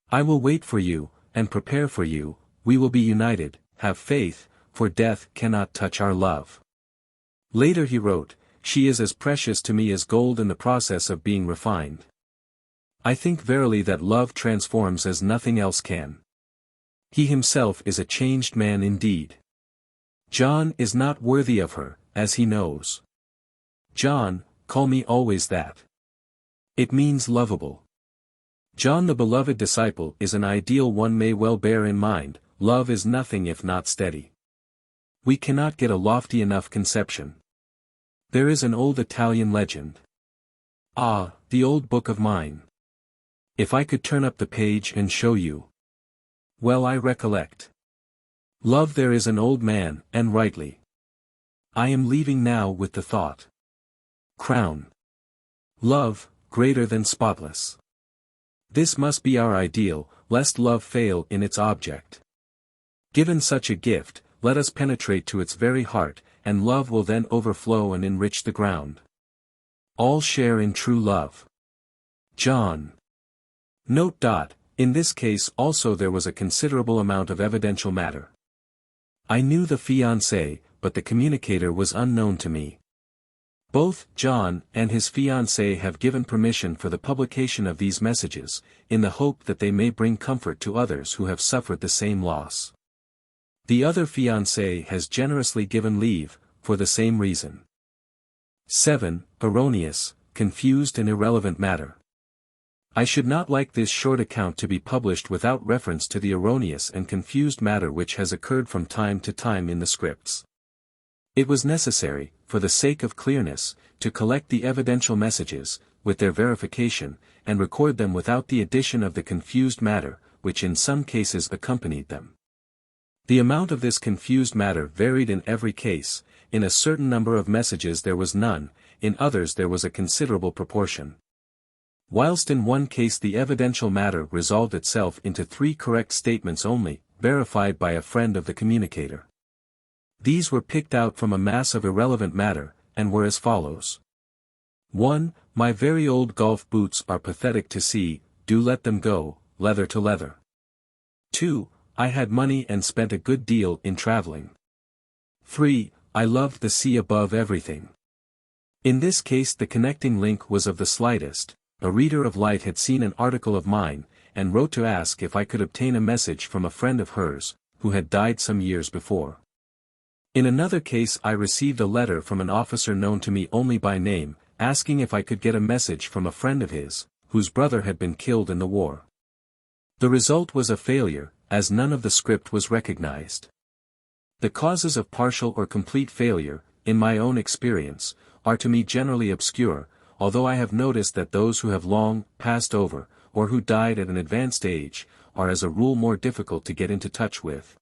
I will wait for you, and prepare for you, we will be united, have faith, for death cannot touch our love. Later he wrote, she is as precious to me as gold in the process of being refined. I think verily that love transforms as nothing else can. He himself is a changed man indeed. John is not worthy of her, as he knows. John, call me always that. It means lovable. John the beloved disciple is an ideal one may well bear in mind, love is nothing if not steady. We cannot get a lofty enough conception. There is an old Italian legend. Ah, the old book of mine. If I could turn up the page and show you. Well, I recollect. Love, there is an old man, and rightly. I am leaving now with the thought. Crown. Love, greater than spotless. This must be our ideal, lest love fail in its object. Given such a gift, let us penetrate to its very heart, and love will then overflow and enrich the ground. All share in true love. John. Note. In this case also there was a considerable amount of evidential matter. I knew the fiancé, but the communicator was unknown to me. Both John and his fiancée have given permission for the publication of these messages, in the hope that they may bring comfort to others who have suffered the same loss. The other fiancé has generously given leave, for the same reason. 7. Erroneous, confused and irrelevant matter. I should not like this short account to be published without reference to the erroneous and confused matter which has occurred from time to time in the scripts. It was necessary, for the sake of clearness, to collect the evidential messages, with their verification, and record them without the addition of the confused matter, which in some cases accompanied them. The amount of this confused matter varied in every case. In a certain number of messages there was none, in others there was a considerable proportion. Whilst in one case the evidential matter resolved itself into 3 correct statements only, verified by a friend of the communicator. These were picked out from a mass of irrelevant matter, and were as follows. 1. My very old golf boots are pathetic to see, do let them go, leather to leather. 2. I had money and spent a good deal in traveling. 3. I loved the sea above everything. In this case the connecting link was of the slightest. A reader of Light had seen an article of mine, and wrote to ask if I could obtain a message from a friend of hers, who had died some years before. In another case I received a letter from an officer known to me only by name, asking if I could get a message from a friend of his, whose brother had been killed in the war. The result was a failure, as none of the script was recognized. The causes of partial or complete failure, in my own experience, are to me generally obscure, although I have noticed that those who have long passed over, or who died at an advanced age, are as a rule more difficult to get into touch with.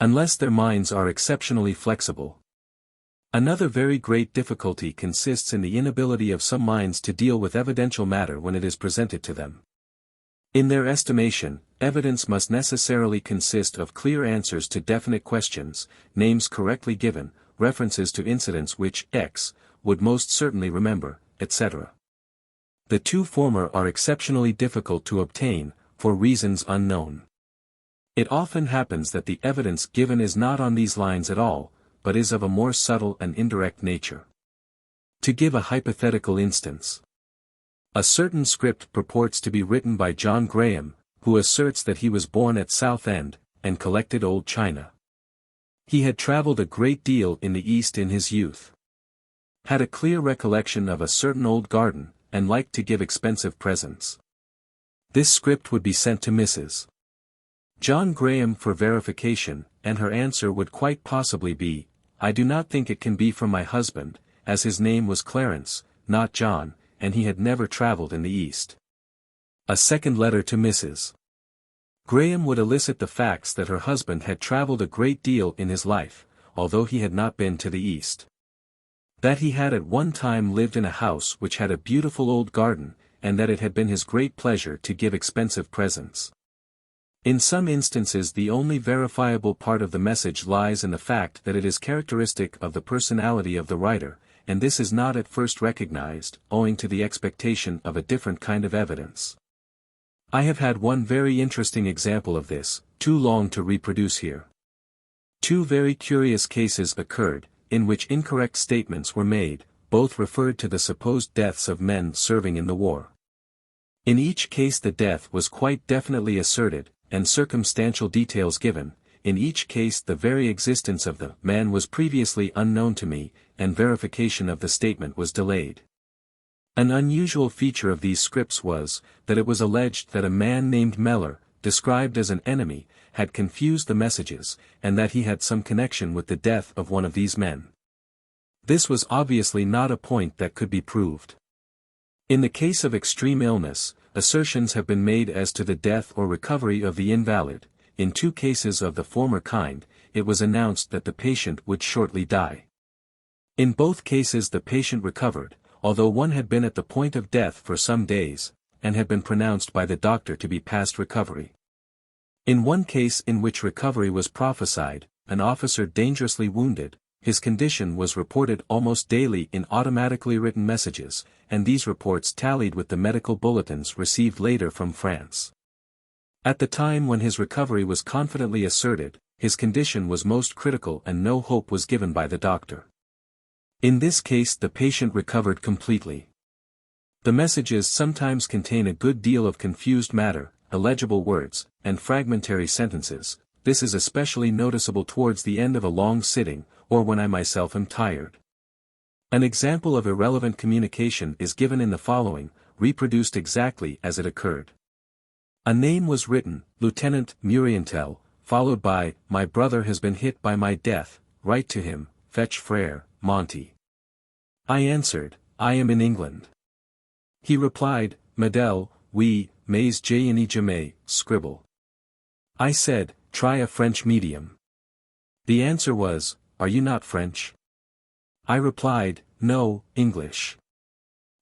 Unless their minds are exceptionally flexible. Another very great difficulty consists in the inability of some minds to deal with evidential matter when it is presented to them. In their estimation, evidence must necessarily consist of clear answers to definite questions, names correctly given, references to incidents which X would most certainly remember, etc. The 2 former are exceptionally difficult to obtain, for reasons unknown. It often happens that the evidence given is not on these lines at all, but is of a more subtle and indirect nature. To give a hypothetical instance. A certain script purports to be written by John Graham, who asserts that he was born at Southend, and collected old china. He had travelled a great deal in the East in his youth. Had a clear recollection of a certain old garden, and liked to give expensive presents. This script would be sent to Mrs. John Graham for verification, and her answer would quite possibly be, I do not think it can be from my husband, as his name was Clarence, not John, and he had never travelled in the East. A second letter to Mrs. Graham would elicit the facts that her husband had travelled a great deal in his life, although he had not been to the East. That he had at one time lived in a house which had a beautiful old garden, and that it had been his great pleasure to give expensive presents. In some instances the only verifiable part of the message lies in the fact that it is characteristic of the personality of the writer, and this is not at first recognized, owing to the expectation of a different kind of evidence. I have had one very interesting example of this, too long to reproduce here. 2 very curious cases occurred, in which incorrect statements were made, both referred to the supposed deaths of men serving in the war. In each case the death was quite definitely asserted, and circumstantial details given. In each case the very existence of the man was previously unknown to me, and verification of the statement was delayed. An unusual feature of these scripts was, that it was alleged that a man named Meller, described as an enemy, had confused the messages, and that he had some connection with the death of one of these men. This was obviously not a point that could be proved. In the case of extreme illness, assertions have been made as to the death or recovery of the invalid. In 2 cases of the former kind, it was announced that the patient would shortly die. In both cases the patient recovered, although one had been at the point of death for some days, and had been pronounced by the doctor to be past recovery. In one case in which recovery was prophesied, an officer dangerously wounded, his condition was reported almost daily in automatically written messages, and these reports tallied with the medical bulletins received later from France. At the time when his recovery was confidently asserted, his condition was most critical and no hope was given by the doctor. In this case the patient recovered completely. The messages sometimes contain a good deal of confused matter, illegible words, and fragmentary sentences. This is especially noticeable towards the end of a long sitting, or when I myself am tired. An example of irrelevant communication is given in the following, reproduced exactly as it occurred. A name was written, Lieutenant Murientel, followed by, my brother has been hit by my death, write to him, fetch Frere, Monty. I answered, I am in England. He replied, Medel, oui, mais je n'y jamais, scribble. I said, try a French medium. The answer was, are you not French? I replied, no, English.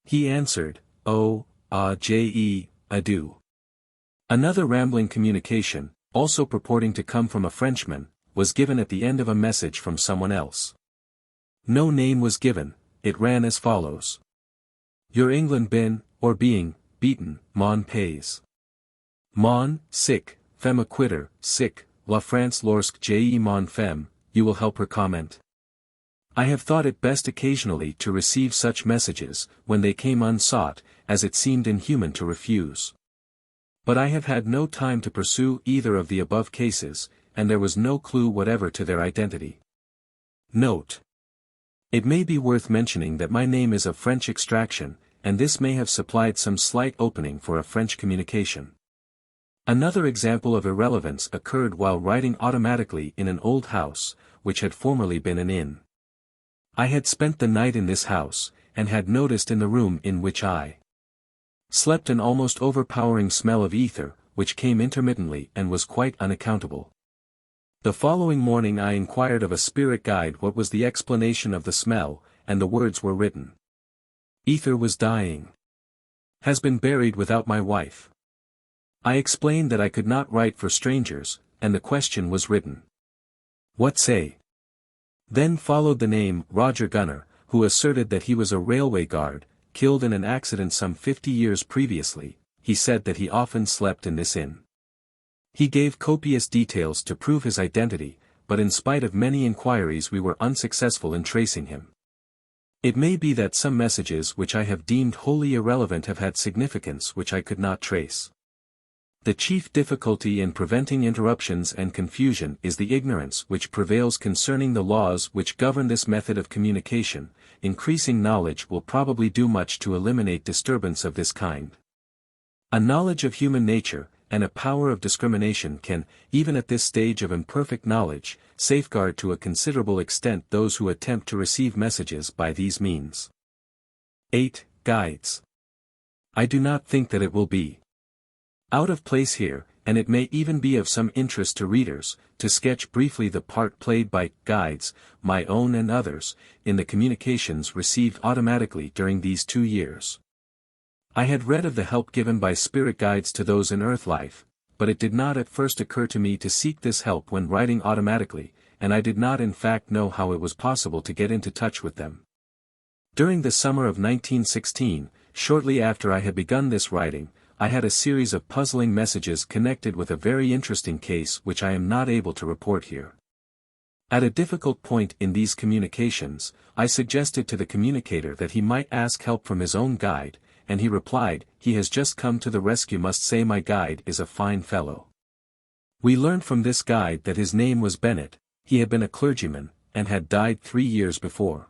He answered, oh, adieu. Another rambling communication, also purporting to come from a Frenchman, was given at the end of a message from someone else. No name was given, it ran as follows. Your England been, or being, beaten, mon pays. Mon, sick, femme quitter, sick, la France lorsque j'ai mon femme, you will help her comment. I have thought it best occasionally to receive such messages, when they came unsought, as it seemed inhuman to refuse. But I have had no time to pursue either of the above cases, and there was no clue whatever to their identity. Note. It may be worth mentioning that my name is of French extraction, and this may have supplied some slight opening for a French communication. Another example of irrelevance occurred while writing automatically in an old house, which had formerly been an inn. I had spent the night in this house, and had noticed in the room in which I slept an almost overpowering smell of ether, which came intermittently and was quite unaccountable. The following morning I inquired of a spirit guide what was the explanation of the smell, and the words were written. Ether was dying. Has been buried without my wife. I explained that I could not write for strangers, and the question was written. What say? Then followed the name Roger Gunner, who asserted that he was a railway guard, killed in an accident some 50 years previously. He said that he often slept in this inn. He gave copious details to prove his identity, but in spite of many inquiries we were unsuccessful in tracing him. It may be that some messages which I have deemed wholly irrelevant have had significance which I could not trace. The chief difficulty in preventing interruptions and confusion is the ignorance which prevails concerning the laws which govern this method of communication. Increasing knowledge will probably do much to eliminate disturbance of this kind. A knowledge of human nature, and a power of discrimination can, even at this stage of imperfect knowledge, safeguard to a considerable extent those who attempt to receive messages by these means. 8. Guides. I do not think that it will be out of place here, and it may even be of some interest to readers, to sketch briefly the part played by guides, my own and others, in the communications received automatically during these 2 years. I had read of the help given by spirit guides to those in earth life, but it did not at first occur to me to seek this help when writing automatically, and I did not in fact know how it was possible to get into touch with them. During the summer of 1916, shortly after I had begun this writing, I had a series of puzzling messages connected with a very interesting case which I am not able to report here. At a difficult point in these communications, I suggested to the communicator that he might ask help from his own guide, and he replied, he has just come to the rescue, must say my guide is a fine fellow. We learned from this guide that his name was Bennett, he had been a clergyman, and had died 3 years before.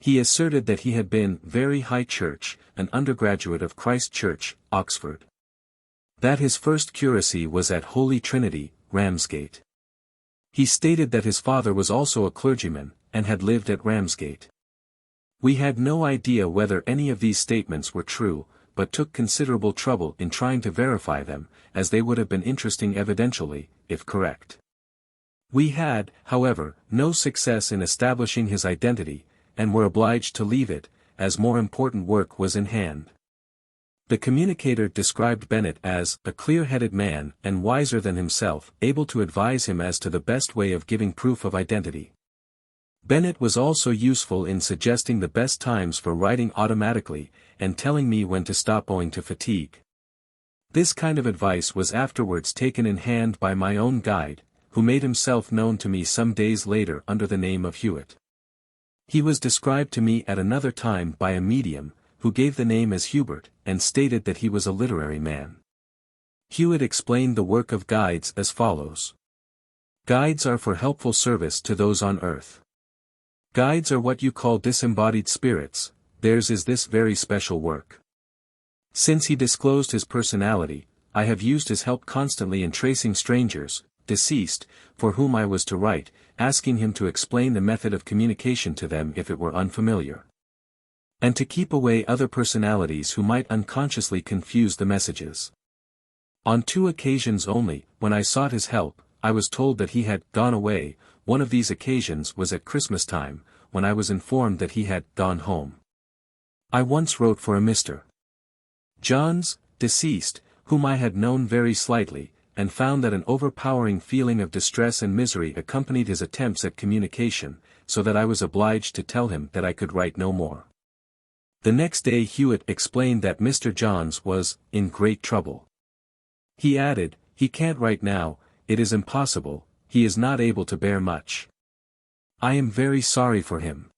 He asserted that he had been very high church, an undergraduate of Christ Church, Oxford. That his first curacy was at Holy Trinity, Ramsgate. He stated that his father was also a clergyman, and had lived at Ramsgate. We had no idea whether any of these statements were true, but took considerable trouble in trying to verify them, as they would have been interesting evidentially, if correct. We had, however, no success in establishing his identity, and were obliged to leave it, as more important work was in hand. The communicator described Bennett as a clear-headed man and wiser than himself, able to advise him as to the best way of giving proof of identity. Bennett was also useful in suggesting the best times for writing automatically, and telling me when to stop owing to fatigue. This kind of advice was afterwards taken in hand by my own guide, who made himself known to me some days later under the name of Hewitt. He was described to me at another time by a medium, who gave the name as Hubert, and stated that he was a literary man. Hewitt explained the work of guides as follows. Guides are for helpful service to those on earth. Guides are what you call disembodied spirits, theirs is this very special work. Since he disclosed his personality, I have used his help constantly in tracing strangers, deceased, for whom I was to write, asking him to explain the method of communication to them if it were unfamiliar. And to keep away other personalities who might unconsciously confuse the messages. On 2 occasions only, when I sought his help, I was told that he had gone away. One of these occasions was at Christmas time, when I was informed that he had gone home. I once wrote for a Mr. Johns, deceased, whom I had known very slightly, and found that an overpowering feeling of distress and misery accompanied his attempts at communication, so that I was obliged to tell him that I could write no more. The next day Hewitt explained that Mr. Johns was in great trouble. He added, "He can't write now, it is impossible, he is not able to bear much. I am very sorry for him."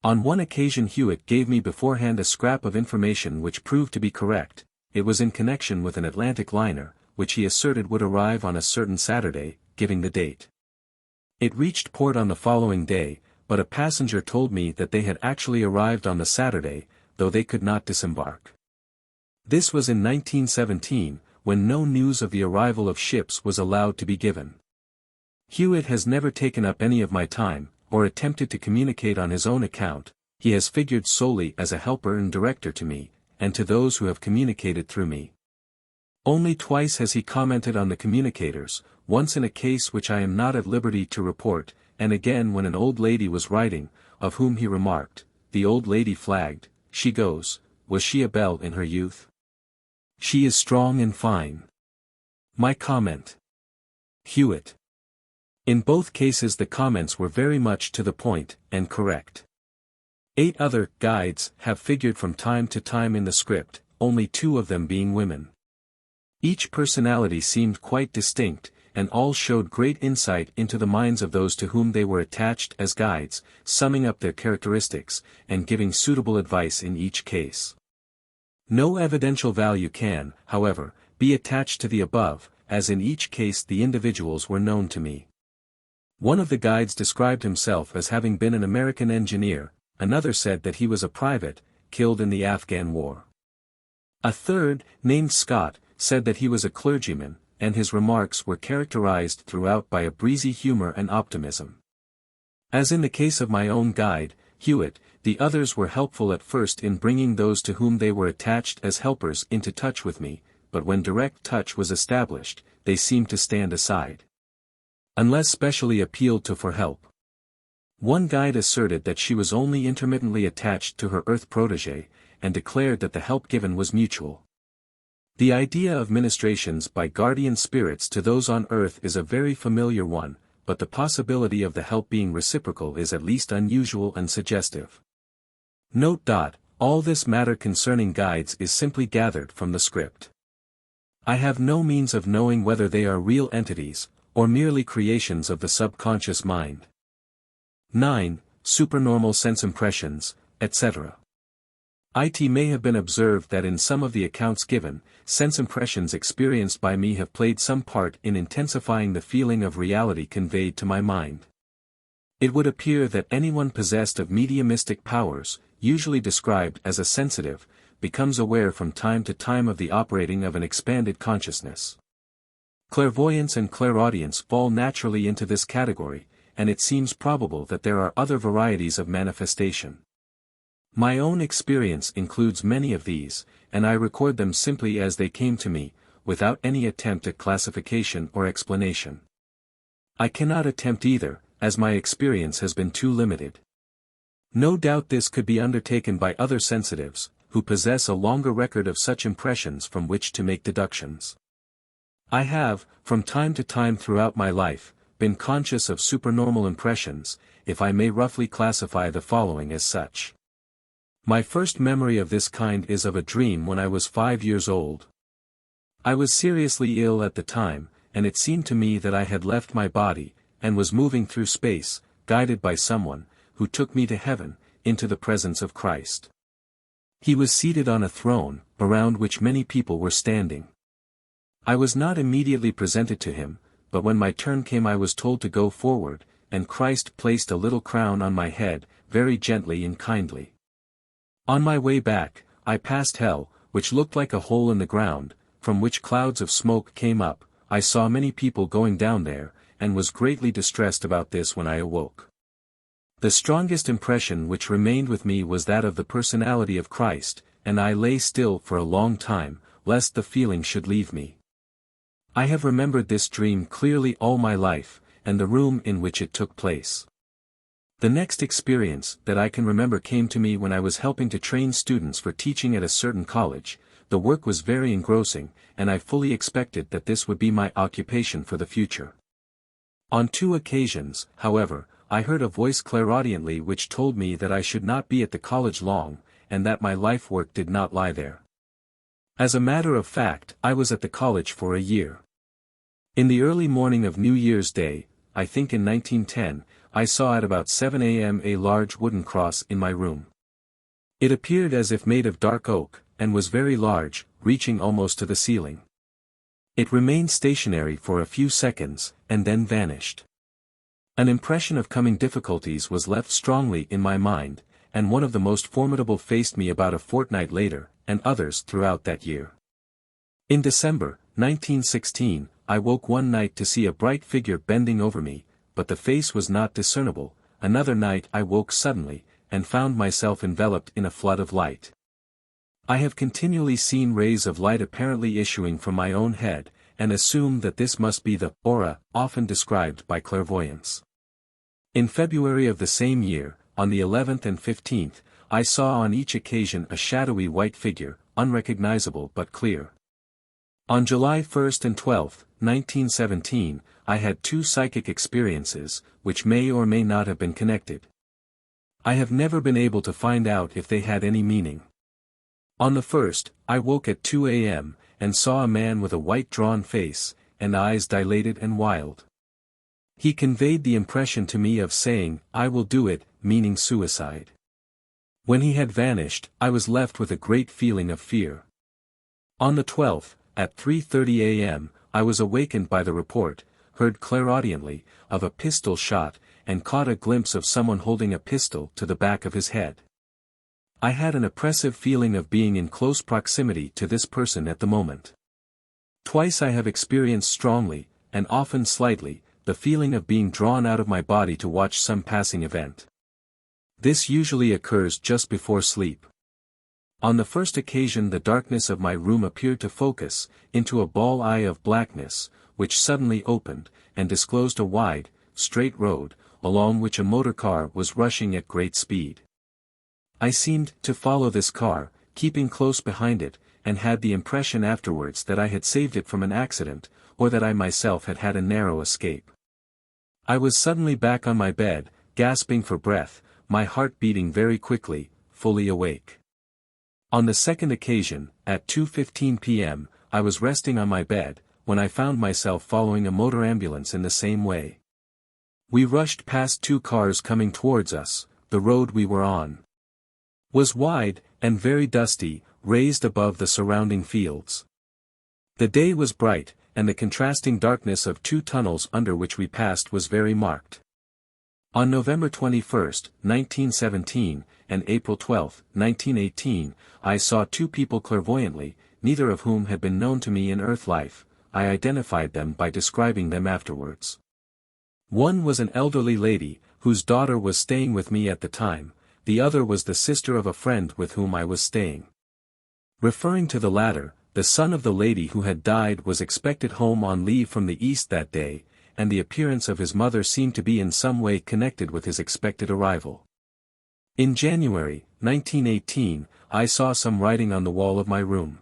On one occasion Hewitt gave me beforehand a scrap of information which proved to be correct. It was in connection with an Atlantic liner, which he asserted would arrive on a certain Saturday, giving the date. It reached port on the following day, but a passenger told me that they had actually arrived on the Saturday, though they could not disembark. This was in 1917, when no news of the arrival of ships was allowed to be given. Hewitt has never taken up any of my time, or attempted to communicate on his own account. He has figured solely as a helper and director to me, and to those who have communicated through me. Only twice has he commented on the communicators, once in a case which I am not at liberty to report, and again when an old lady was writing, of whom he remarked, "The old lady flagged, she goes, was she a belle in her youth? She is strong and fine." My comment. Hewitt. In both cases the comments were very much to the point, and correct. 8 other guides have figured from time to time in the script, only 2 of them being women. Each personality seemed quite distinct, and all showed great insight into the minds of those to whom they were attached as guides, summing up their characteristics, and giving suitable advice in each case. No evidential value can, however, be attached to the above, as in each case the individuals were known to me. One of the guides described himself as having been an American engineer, another said that he was a private, killed in the Afghan War. A third, named Scott, said that he was a clergyman, and his remarks were characterized throughout by a breezy humor and optimism. As in the case of my own guide, Hewitt, the others were helpful at first in bringing those to whom they were attached as helpers into touch with me, but when direct touch was established, they seemed to stand aside. Unless specially appealed to for help. One guide asserted that she was only intermittently attached to her Earth protégé, and declared that the help given was mutual. The idea of ministrations by guardian spirits to those on Earth is a very familiar one, but the possibility of the help being reciprocal is at least unusual and suggestive. Note. All this matter concerning guides is simply gathered from the script. I have no means of knowing whether they are real entities, or merely creations of the subconscious mind. 9. Supernormal sense impressions, etc. It may have been observed that in some of the accounts given, sense impressions experienced by me have played some part in intensifying the feeling of reality conveyed to my mind. It would appear that anyone possessed of mediumistic powers, usually described as a sensitive, becomes aware from time to time of the operating of an expanded consciousness. Clairvoyance and clairaudience fall naturally into this category, and it seems probable that there are other varieties of manifestation. My own experience includes many of these, and I record them simply as they came to me, without any attempt at classification or explanation. I cannot attempt either, as my experience has been too limited. No doubt this could be undertaken by other sensitives, who possess a longer record of such impressions from which to make deductions. I have, from time to time throughout my life, been conscious of supernormal impressions, if I may roughly classify the following as such. My first memory of this kind is of a dream when I was 5 years old. I was seriously ill at the time, and it seemed to me that I had left my body, and was moving through space, guided by someone, who took me to heaven, into the presence of Christ. He was seated on a throne, around which many people were standing. I was not immediately presented to him, but when my turn came I was told to go forward, and Christ placed a little crown on my head, very gently and kindly. On my way back, I passed hell, which looked like a hole in the ground, from which clouds of smoke came up. I saw many people going down there, and was greatly distressed about this when I awoke. The strongest impression which remained with me was that of the personality of Christ, and I lay still for a long time, lest the feeling should leave me. I have remembered this dream clearly all my life, and the room in which it took place. The next experience that I can remember came to me when I was helping to train students for teaching at a certain college. The work was very engrossing, and I fully expected that this would be my occupation for the future. On 2 occasions, however, I heard a voice clairaudiently which told me that I should not be at the college long, and that my life work did not lie there. As a matter of fact, I was at the college for a year. In the early morning of New Year's Day, I think in 1910, I saw at about 7 a.m. a large wooden cross in my room. It appeared as if made of dark oak, and was very large, reaching almost to the ceiling. It remained stationary for a few seconds, and then vanished. An impression of coming difficulties was left strongly in my mind, and one of the most formidable faced me about a fortnight later, and others throughout that year. In December, 1916, I woke one night to see a bright figure bending over me, but the face was not discernible. Another night I woke suddenly, and found myself enveloped in a flood of light. I have continually seen rays of light apparently issuing from my own head, and assumed that this must be the aura, often described by clairvoyants. In February of the same year, on the 11th and 15th, I saw on each occasion a shadowy white figure, unrecognizable but clear. On July 1st and 12th, 1917, I had 2 psychic experiences, which may or may not have been connected. I have never been able to find out if they had any meaning. On the first, I woke at 2 a.m., and saw a man with a white drawn face, and eyes dilated and wild. He conveyed the impression to me of saying, "I will do it," meaning suicide. When he had vanished, I was left with a great feeling of fear. On the 12th, at 3:30 a.m., I was awakened by the report, heard clairaudiently, of a pistol shot, and caught a glimpse of someone holding a pistol to the back of his head. I had an oppressive feeling of being in close proximity to this person at the moment. Twice I have experienced strongly, and often slightly, the feeling of being drawn out of my body to watch some passing event. This usually occurs just before sleep. On the first occasion the darkness of my room appeared to focus, into a ball eye of blackness, which suddenly opened, and disclosed a wide, straight road, along which a motor car was rushing at great speed. I seemed to follow this car, keeping close behind it, and had the impression afterwards that I had saved it from an accident, or that I myself had had a narrow escape. I was suddenly back on my bed, gasping for breath, my heart beating very quickly, fully awake. On the second occasion, at 2:15 p.m., I was resting on my bed, when I found myself following a motor ambulance in the same way. We rushed past 2 cars coming towards us. The road we were on was wide, and very dusty, raised above the surrounding fields. The day was bright, and the contrasting darkness of 2 tunnels under which we passed was very marked. On November 21, 1917, and April 12, 1918, I saw 2 people clairvoyantly, neither of whom had been known to me in earth life. I identified them by describing them afterwards. One was an elderly lady, whose daughter was staying with me at the time, the other was the sister of a friend with whom I was staying. Referring to the latter, the son of the lady who had died was expected home on leave from the East that day, and the appearance of his mother seemed to be in some way connected with his expected arrival. In January, 1918, I saw some writing on the wall of my room.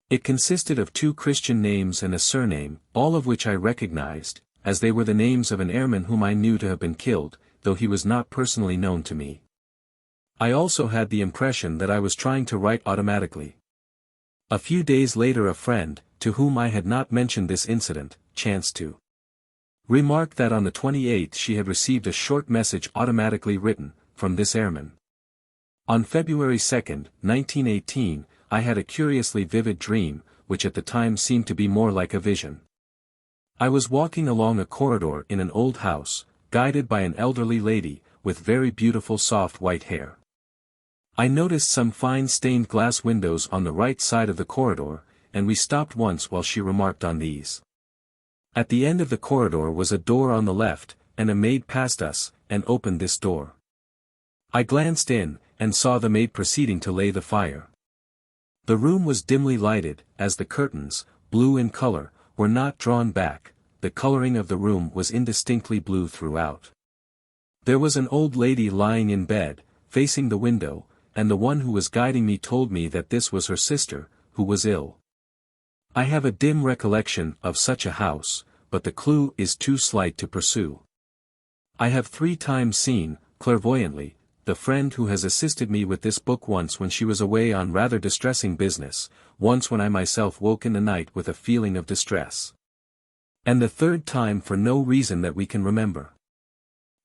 It consisted of 2 Christian names and a surname, all of which I recognized, as they were the names of an airman whom I knew to have been killed, though he was not personally known to me. I also had the impression that I was trying to write automatically. A few days later a friend, to whom I had not mentioned this incident, chanced to remark that on the 28th she had received a short message automatically written, from this airman. On February 2, 1918, I had a curiously vivid dream, which at the time seemed to be more like a vision. I was walking along a corridor in an old house, guided by an elderly lady, with very beautiful soft white hair. I noticed some fine stained glass windows on the right side of the corridor, and we stopped once while she remarked on these. At the end of the corridor was a door on the left, and a maid passed us, and opened this door. I glanced in, and saw the maid proceeding to lay the fire. The room was dimly lighted, as the curtains, blue in color, were not drawn back. The coloring of the room was indistinctly blue throughout. There was an old lady lying in bed, facing the window, and the one who was guiding me told me that this was her sister, who was ill. I have a dim recollection of such a house, but the clue is too slight to pursue. I have 3 times seen, clairvoyantly, the friend who has assisted me with this book, once when she was away on rather distressing business, once when I myself woke in the night with a feeling of distress. And the 3rd time for no reason that we can remember.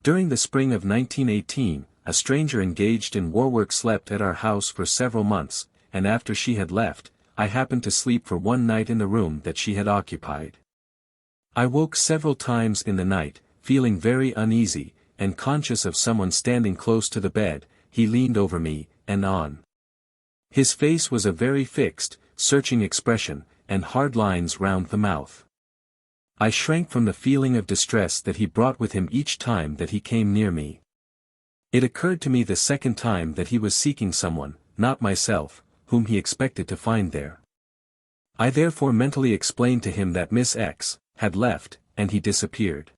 During the spring of 1918, a stranger engaged in war work slept at our house for several months, and after she had left, I happened to sleep for one night in the room that she had occupied. I woke several times in the night, feeling very uneasy, and conscious of someone standing close to the bed. He leaned over me, and on his face was a very fixed, searching expression, and hard lines round the mouth. I shrank from the feeling of distress that he brought with him each time that he came near me. It occurred to me the 2nd time that he was seeking someone, not myself, whom he expected to find there. I therefore mentally explained to him that Miss X had left, and he disappeared.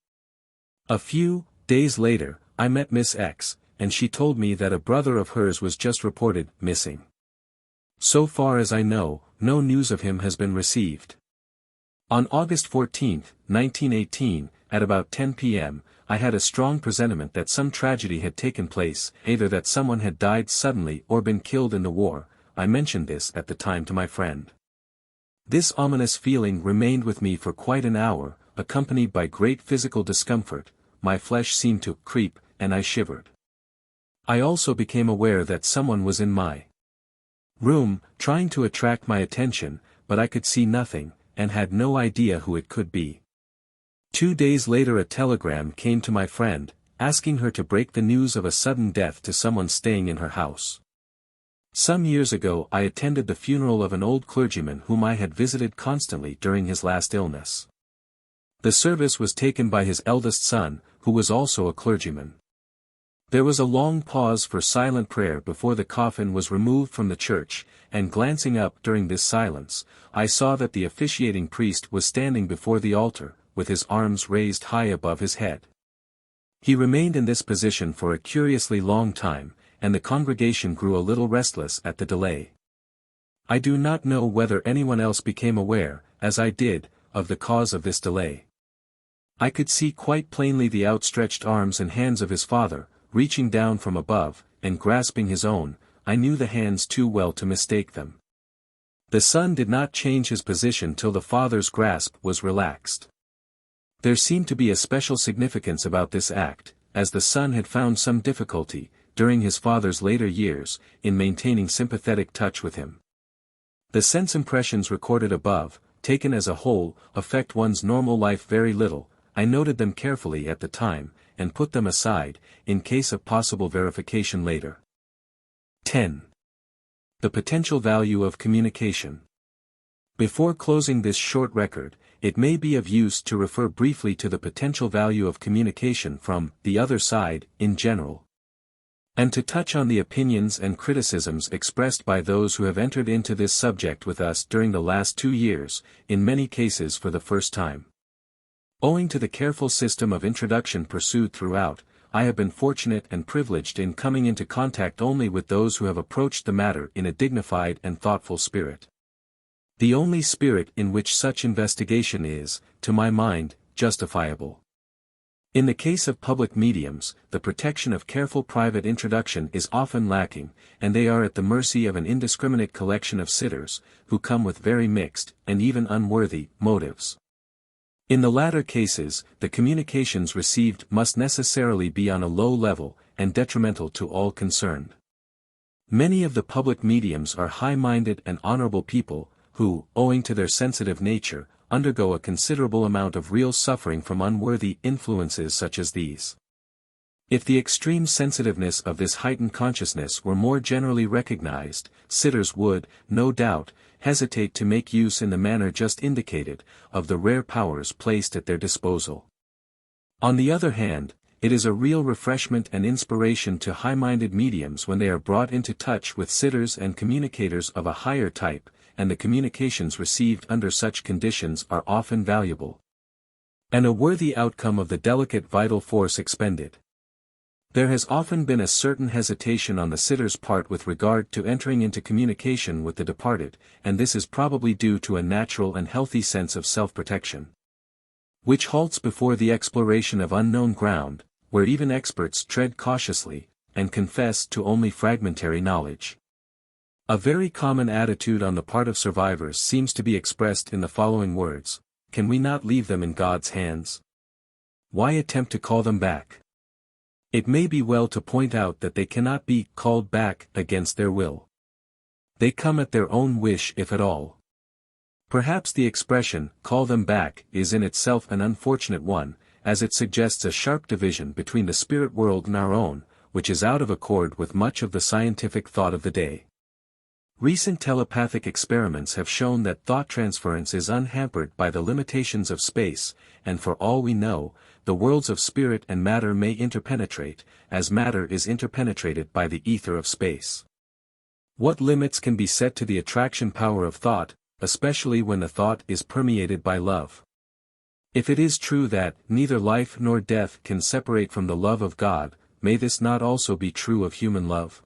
A few days later, I met Miss X, and she told me that a brother of hers was just reported missing. So far as I know, no news of him has been received. On August 14, 1918, at about 10 p.m., I had a strong presentiment that some tragedy had taken place, either that someone had died suddenly or been killed in the war. I mentioned this at the time to my friend. This ominous feeling remained with me for quite an hour, accompanied by great physical discomfort. My flesh seemed to creep, and I shivered. I also became aware that someone was in my room, trying to attract my attention, but I could see nothing, and had no idea who it could be. 2 days later a telegram came to my friend, asking her to break the news of a sudden death to someone staying in her house. Some years ago I attended the funeral of an old clergyman whom I had visited constantly during his last illness. The service was taken by his eldest son, who was also a clergyman. There was a long pause for silent prayer before the coffin was removed from the church, and glancing up during this silence, I saw that the officiating priest was standing before the altar, with his arms raised high above his head. He remained in this position for a curiously long time, and the congregation grew a little restless at the delay. I do not know whether anyone else became aware, as I did, of the cause of this delay. I could see quite plainly the outstretched arms and hands of his father, reaching down from above, and grasping his own. I knew the hands too well to mistake them. The son did not change his position till the father's grasp was relaxed. There seemed to be a special significance about this act, as the son had found some difficulty, during his father's later years, in maintaining sympathetic touch with him. The sense impressions recorded above, taken as a whole, affect one's normal life very little. I noted them carefully at the time, and put them aside, in case of possible verification later. 10. The potential value of communication. Before closing this short record, it may be of use to refer briefly to the potential value of communication from the other side, in general. and to touch on the opinions and criticisms expressed by those who have entered into this subject with us during the last 2 years, in many cases for the first time. Owing to the careful system of introduction pursued throughout, I have been fortunate and privileged in coming into contact only with those who have approached the matter in a dignified and thoughtful spirit. The only spirit in which such investigation is, to my mind, justifiable. In the case of public mediums, the protection of careful private introduction is often lacking, and they are at the mercy of an indiscriminate collection of sitters, who come with very mixed, and even unworthy, motives. In the latter cases, the communications received must necessarily be on a low level, and detrimental to all concerned. Many of the public mediums are high-minded and honorable people, who, owing to their sensitive nature, undergo a considerable amount of real suffering from unworthy influences such as these. If the extreme sensitiveness of this heightened consciousness were more generally recognized, sitters would, no doubt, hesitate to make use in the manner just indicated, of the rare powers placed at their disposal. On the other hand, it is a real refreshment and inspiration to high-minded mediums when they are brought into touch with sitters and communicators of a higher type, and the communications received under such conditions are often valuable, and a worthy outcome of the delicate vital force expended. There has often been a certain hesitation on the sitter's part with regard to entering into communication with the departed, and this is probably due to a natural and healthy sense of self-protection, which halts before the exploration of unknown ground, where even experts tread cautiously, and confess to only fragmentary knowledge. A very common attitude on the part of survivors seems to be expressed in the following words: "Can we not leave them in God's hands? Why attempt to call them back?" It may be well to point out that they cannot be called back against their will. They come at their own wish if at all. Perhaps the expression, "call them back," is in itself an unfortunate one, as it suggests a sharp division between the spirit world and our own, which is out of accord with much of the scientific thought of the day. Recent telepathic experiments have shown that thought transference is unhampered by the limitations of space, and for all we know, the worlds of spirit and matter may interpenetrate, as matter is interpenetrated by the ether of space. What limits can be set to the attraction power of thought, especially when the thought is permeated by love? If it is true that neither life nor death can separate from the love of God, may this not also be true of human love?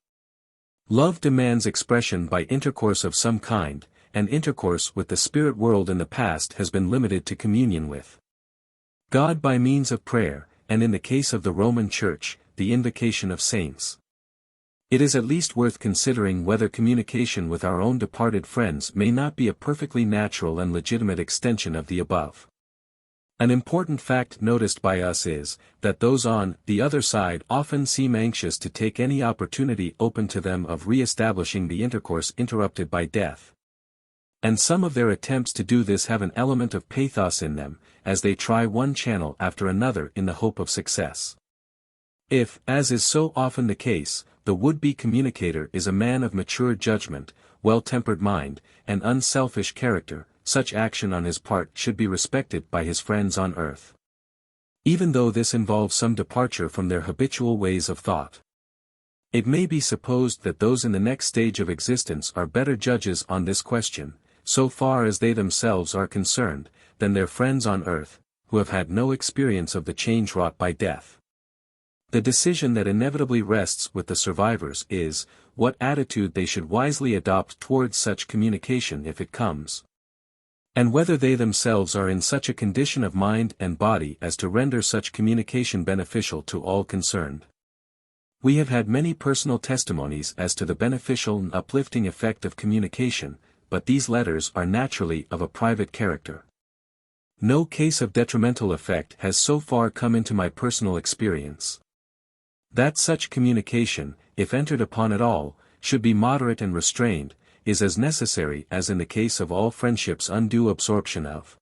Love demands expression by intercourse of some kind, and intercourse with the spirit world in the past has been limited to communion with God by means of prayer, and in the case of the Roman Church, the invocation of saints. It is at least worth considering whether communication with our own departed friends may not be a perfectly natural and legitimate extension of the above. An important fact noticed by us is, that those on the other side often seem anxious to take any opportunity open to them of re-establishing the intercourse interrupted by death. And some of their attempts to do this have an element of pathos in them, as they try one channel after another in the hope of success. If, as is so often the case, the would-be communicator is a man of mature judgment, well-tempered mind, and unselfish character, such action on his part should be respected by his friends on earth, even though this involves some departure from their habitual ways of thought. It may be supposed that those in the next stage of existence are better judges on this question, so far as they themselves are concerned, than their friends on earth, who have had no experience of the change wrought by death. The decision that inevitably rests with the survivors is, what attitude they should wisely adopt towards such communication if it comes, and whether they themselves are in such a condition of mind and body as to render such communication beneficial to all concerned. We have had many personal testimonies as to the beneficial and uplifting effect of communication, but these letters are naturally of a private character. No case of detrimental effect has so far come into my personal experience. That such communication, if entered upon at all, should be moderate and restrained, is as necessary as in the case of all friendships undue absorption of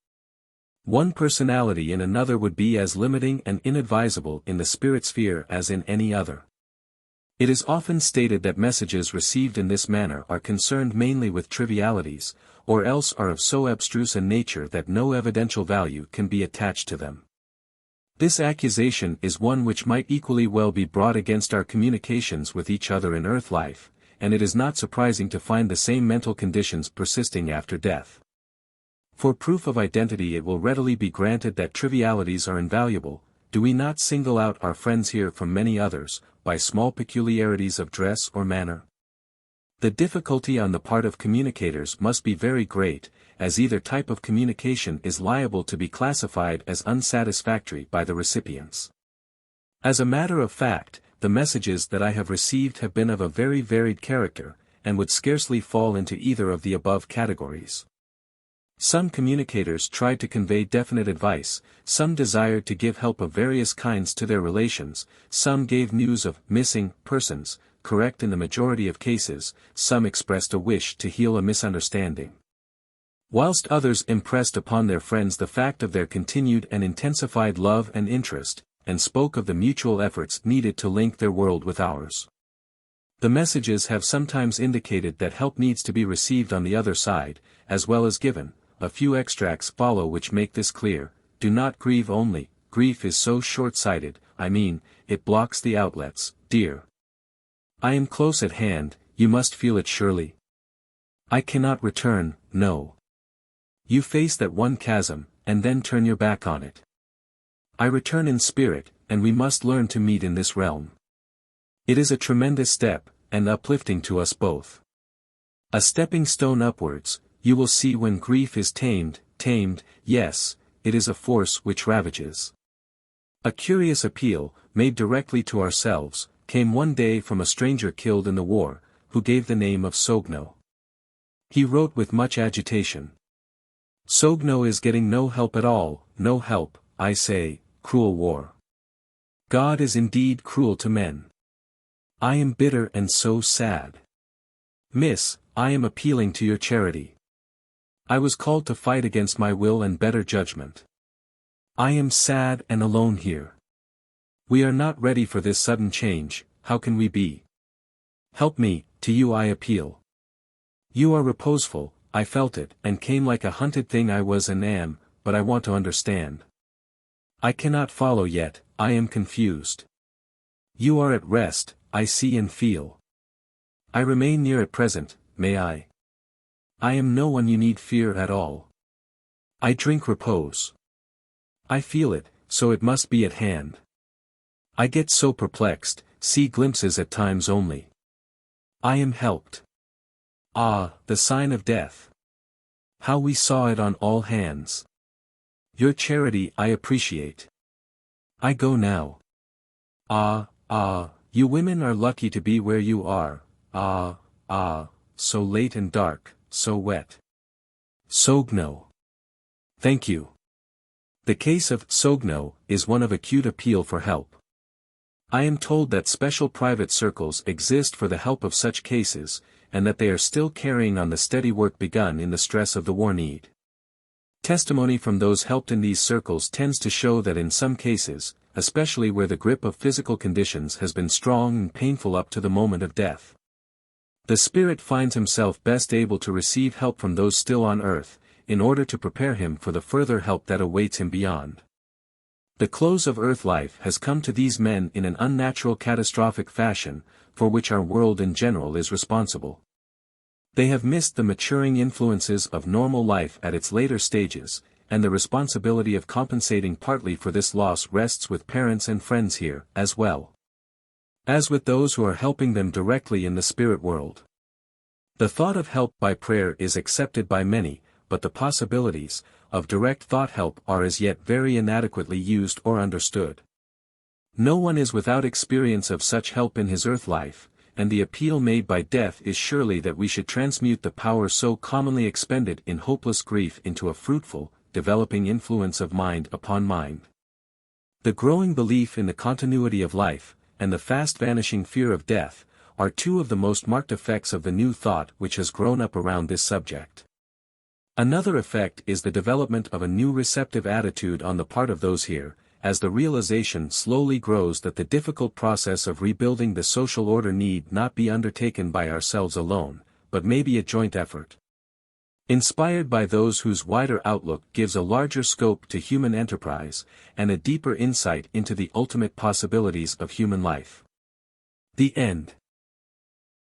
one personality in another would be as limiting and inadvisable in the spirit sphere as in any other. It is often stated that messages received in this manner are concerned mainly with trivialities, or else are of so abstruse a nature that no evidential value can be attached to them. This accusation is one which might equally well be brought against our communications with each other in earth life, and it is not surprising to find the same mental conditions persisting after death. For proof of identity it will readily be granted that trivialities are invaluable. Do we not single out our friends here from many others, by small peculiarities of dress or manner? The difficulty on the part of communicators must be very great, as either type of communication is liable to be classified as unsatisfactory by the recipients. As a matter of fact, the messages that I have received have been of a very varied character, and would scarcely fall into either of the above categories. Some communicators tried to convey definite advice, some desired to give help of various kinds to their relations, some gave news of missing persons, correct in the majority of cases, some expressed a wish to heal a misunderstanding. Whilst others impressed upon their friends the fact of their continued and intensified love and interest, and spoke of the mutual efforts needed to link their world with ours. The messages have sometimes indicated that help needs to be received on the other side, as well as given. A few extracts follow which make this clear. Do not grieve only, grief is so short-sighted, I mean, it blocks the outlets, dear. I am close at hand, you must feel it surely. I cannot return, no. You face that one chasm, and then turn your back on it. I return in spirit, and we must learn to meet in this realm. It is a tremendous step, and uplifting to us both. A stepping stone upwards. You will see when grief is tamed, yes, it is a force which ravages. A curious appeal, made directly to ourselves, came one day from a stranger killed in the war, who gave the name of Sogno. He wrote with much agitation. Sogno is getting no help at all, no help, I say, cruel war. God is indeed cruel to men. I am bitter and so sad. Miss, I am appealing to your charity. I was called to fight against my will and better judgment. I am sad and alone here. We are not ready for this sudden change, how can we be? Help me, to you I appeal. You are reposeful, I felt it, and came like a hunted thing I was and am, but I want to understand. I cannot follow yet, I am confused. You are at rest, I see and feel. I remain near at present, may I? I am no one you need fear at all. I drink repose. I feel it, so it must be at hand. I get so perplexed, see glimpses at times only. I am helped. Ah, the sign of death. How we saw it on all hands. Your charity I appreciate. I go now. Ah, you women are lucky to be where you are, so late and dark. So wet. Sogno. Thank you. The case of Sogno is one of acute appeal for help. I am told that special private circles exist for the help of such cases, and that they are still carrying on the steady work begun in the stress of the war need. Testimony from those helped in these circles tends to show that in some cases, especially where the grip of physical conditions has been strong and painful up to the moment of death, the spirit finds himself best able to receive help from those still on earth, in order to prepare him for the further help that awaits him beyond. The close of earth life has come to these men in an unnatural catastrophic fashion, for which our world in general is responsible. They have missed the maturing influences of normal life at its later stages, and the responsibility of compensating partly for this loss rests with parents and friends here, as well as with those who are helping them directly in the spirit world. The thought of help by prayer is accepted by many, but the possibilities of direct thought help are as yet very inadequately used or understood. No one is without experience of such help in his earth life, and the appeal made by death is surely that we should transmute the power so commonly expended in hopeless grief into a fruitful, developing influence of mind upon mind. The growing belief in the continuity of life, and the fast vanishing fear of death, are two of the most marked effects of the new thought which has grown up around this subject. Another effect is the development of a new receptive attitude on the part of those here, as the realization slowly grows that the difficult process of rebuilding the social order need not be undertaken by ourselves alone, but may be a joint effort. Inspired by those whose wider outlook gives a larger scope to human enterprise, and a deeper insight into the ultimate possibilities of human life. The end.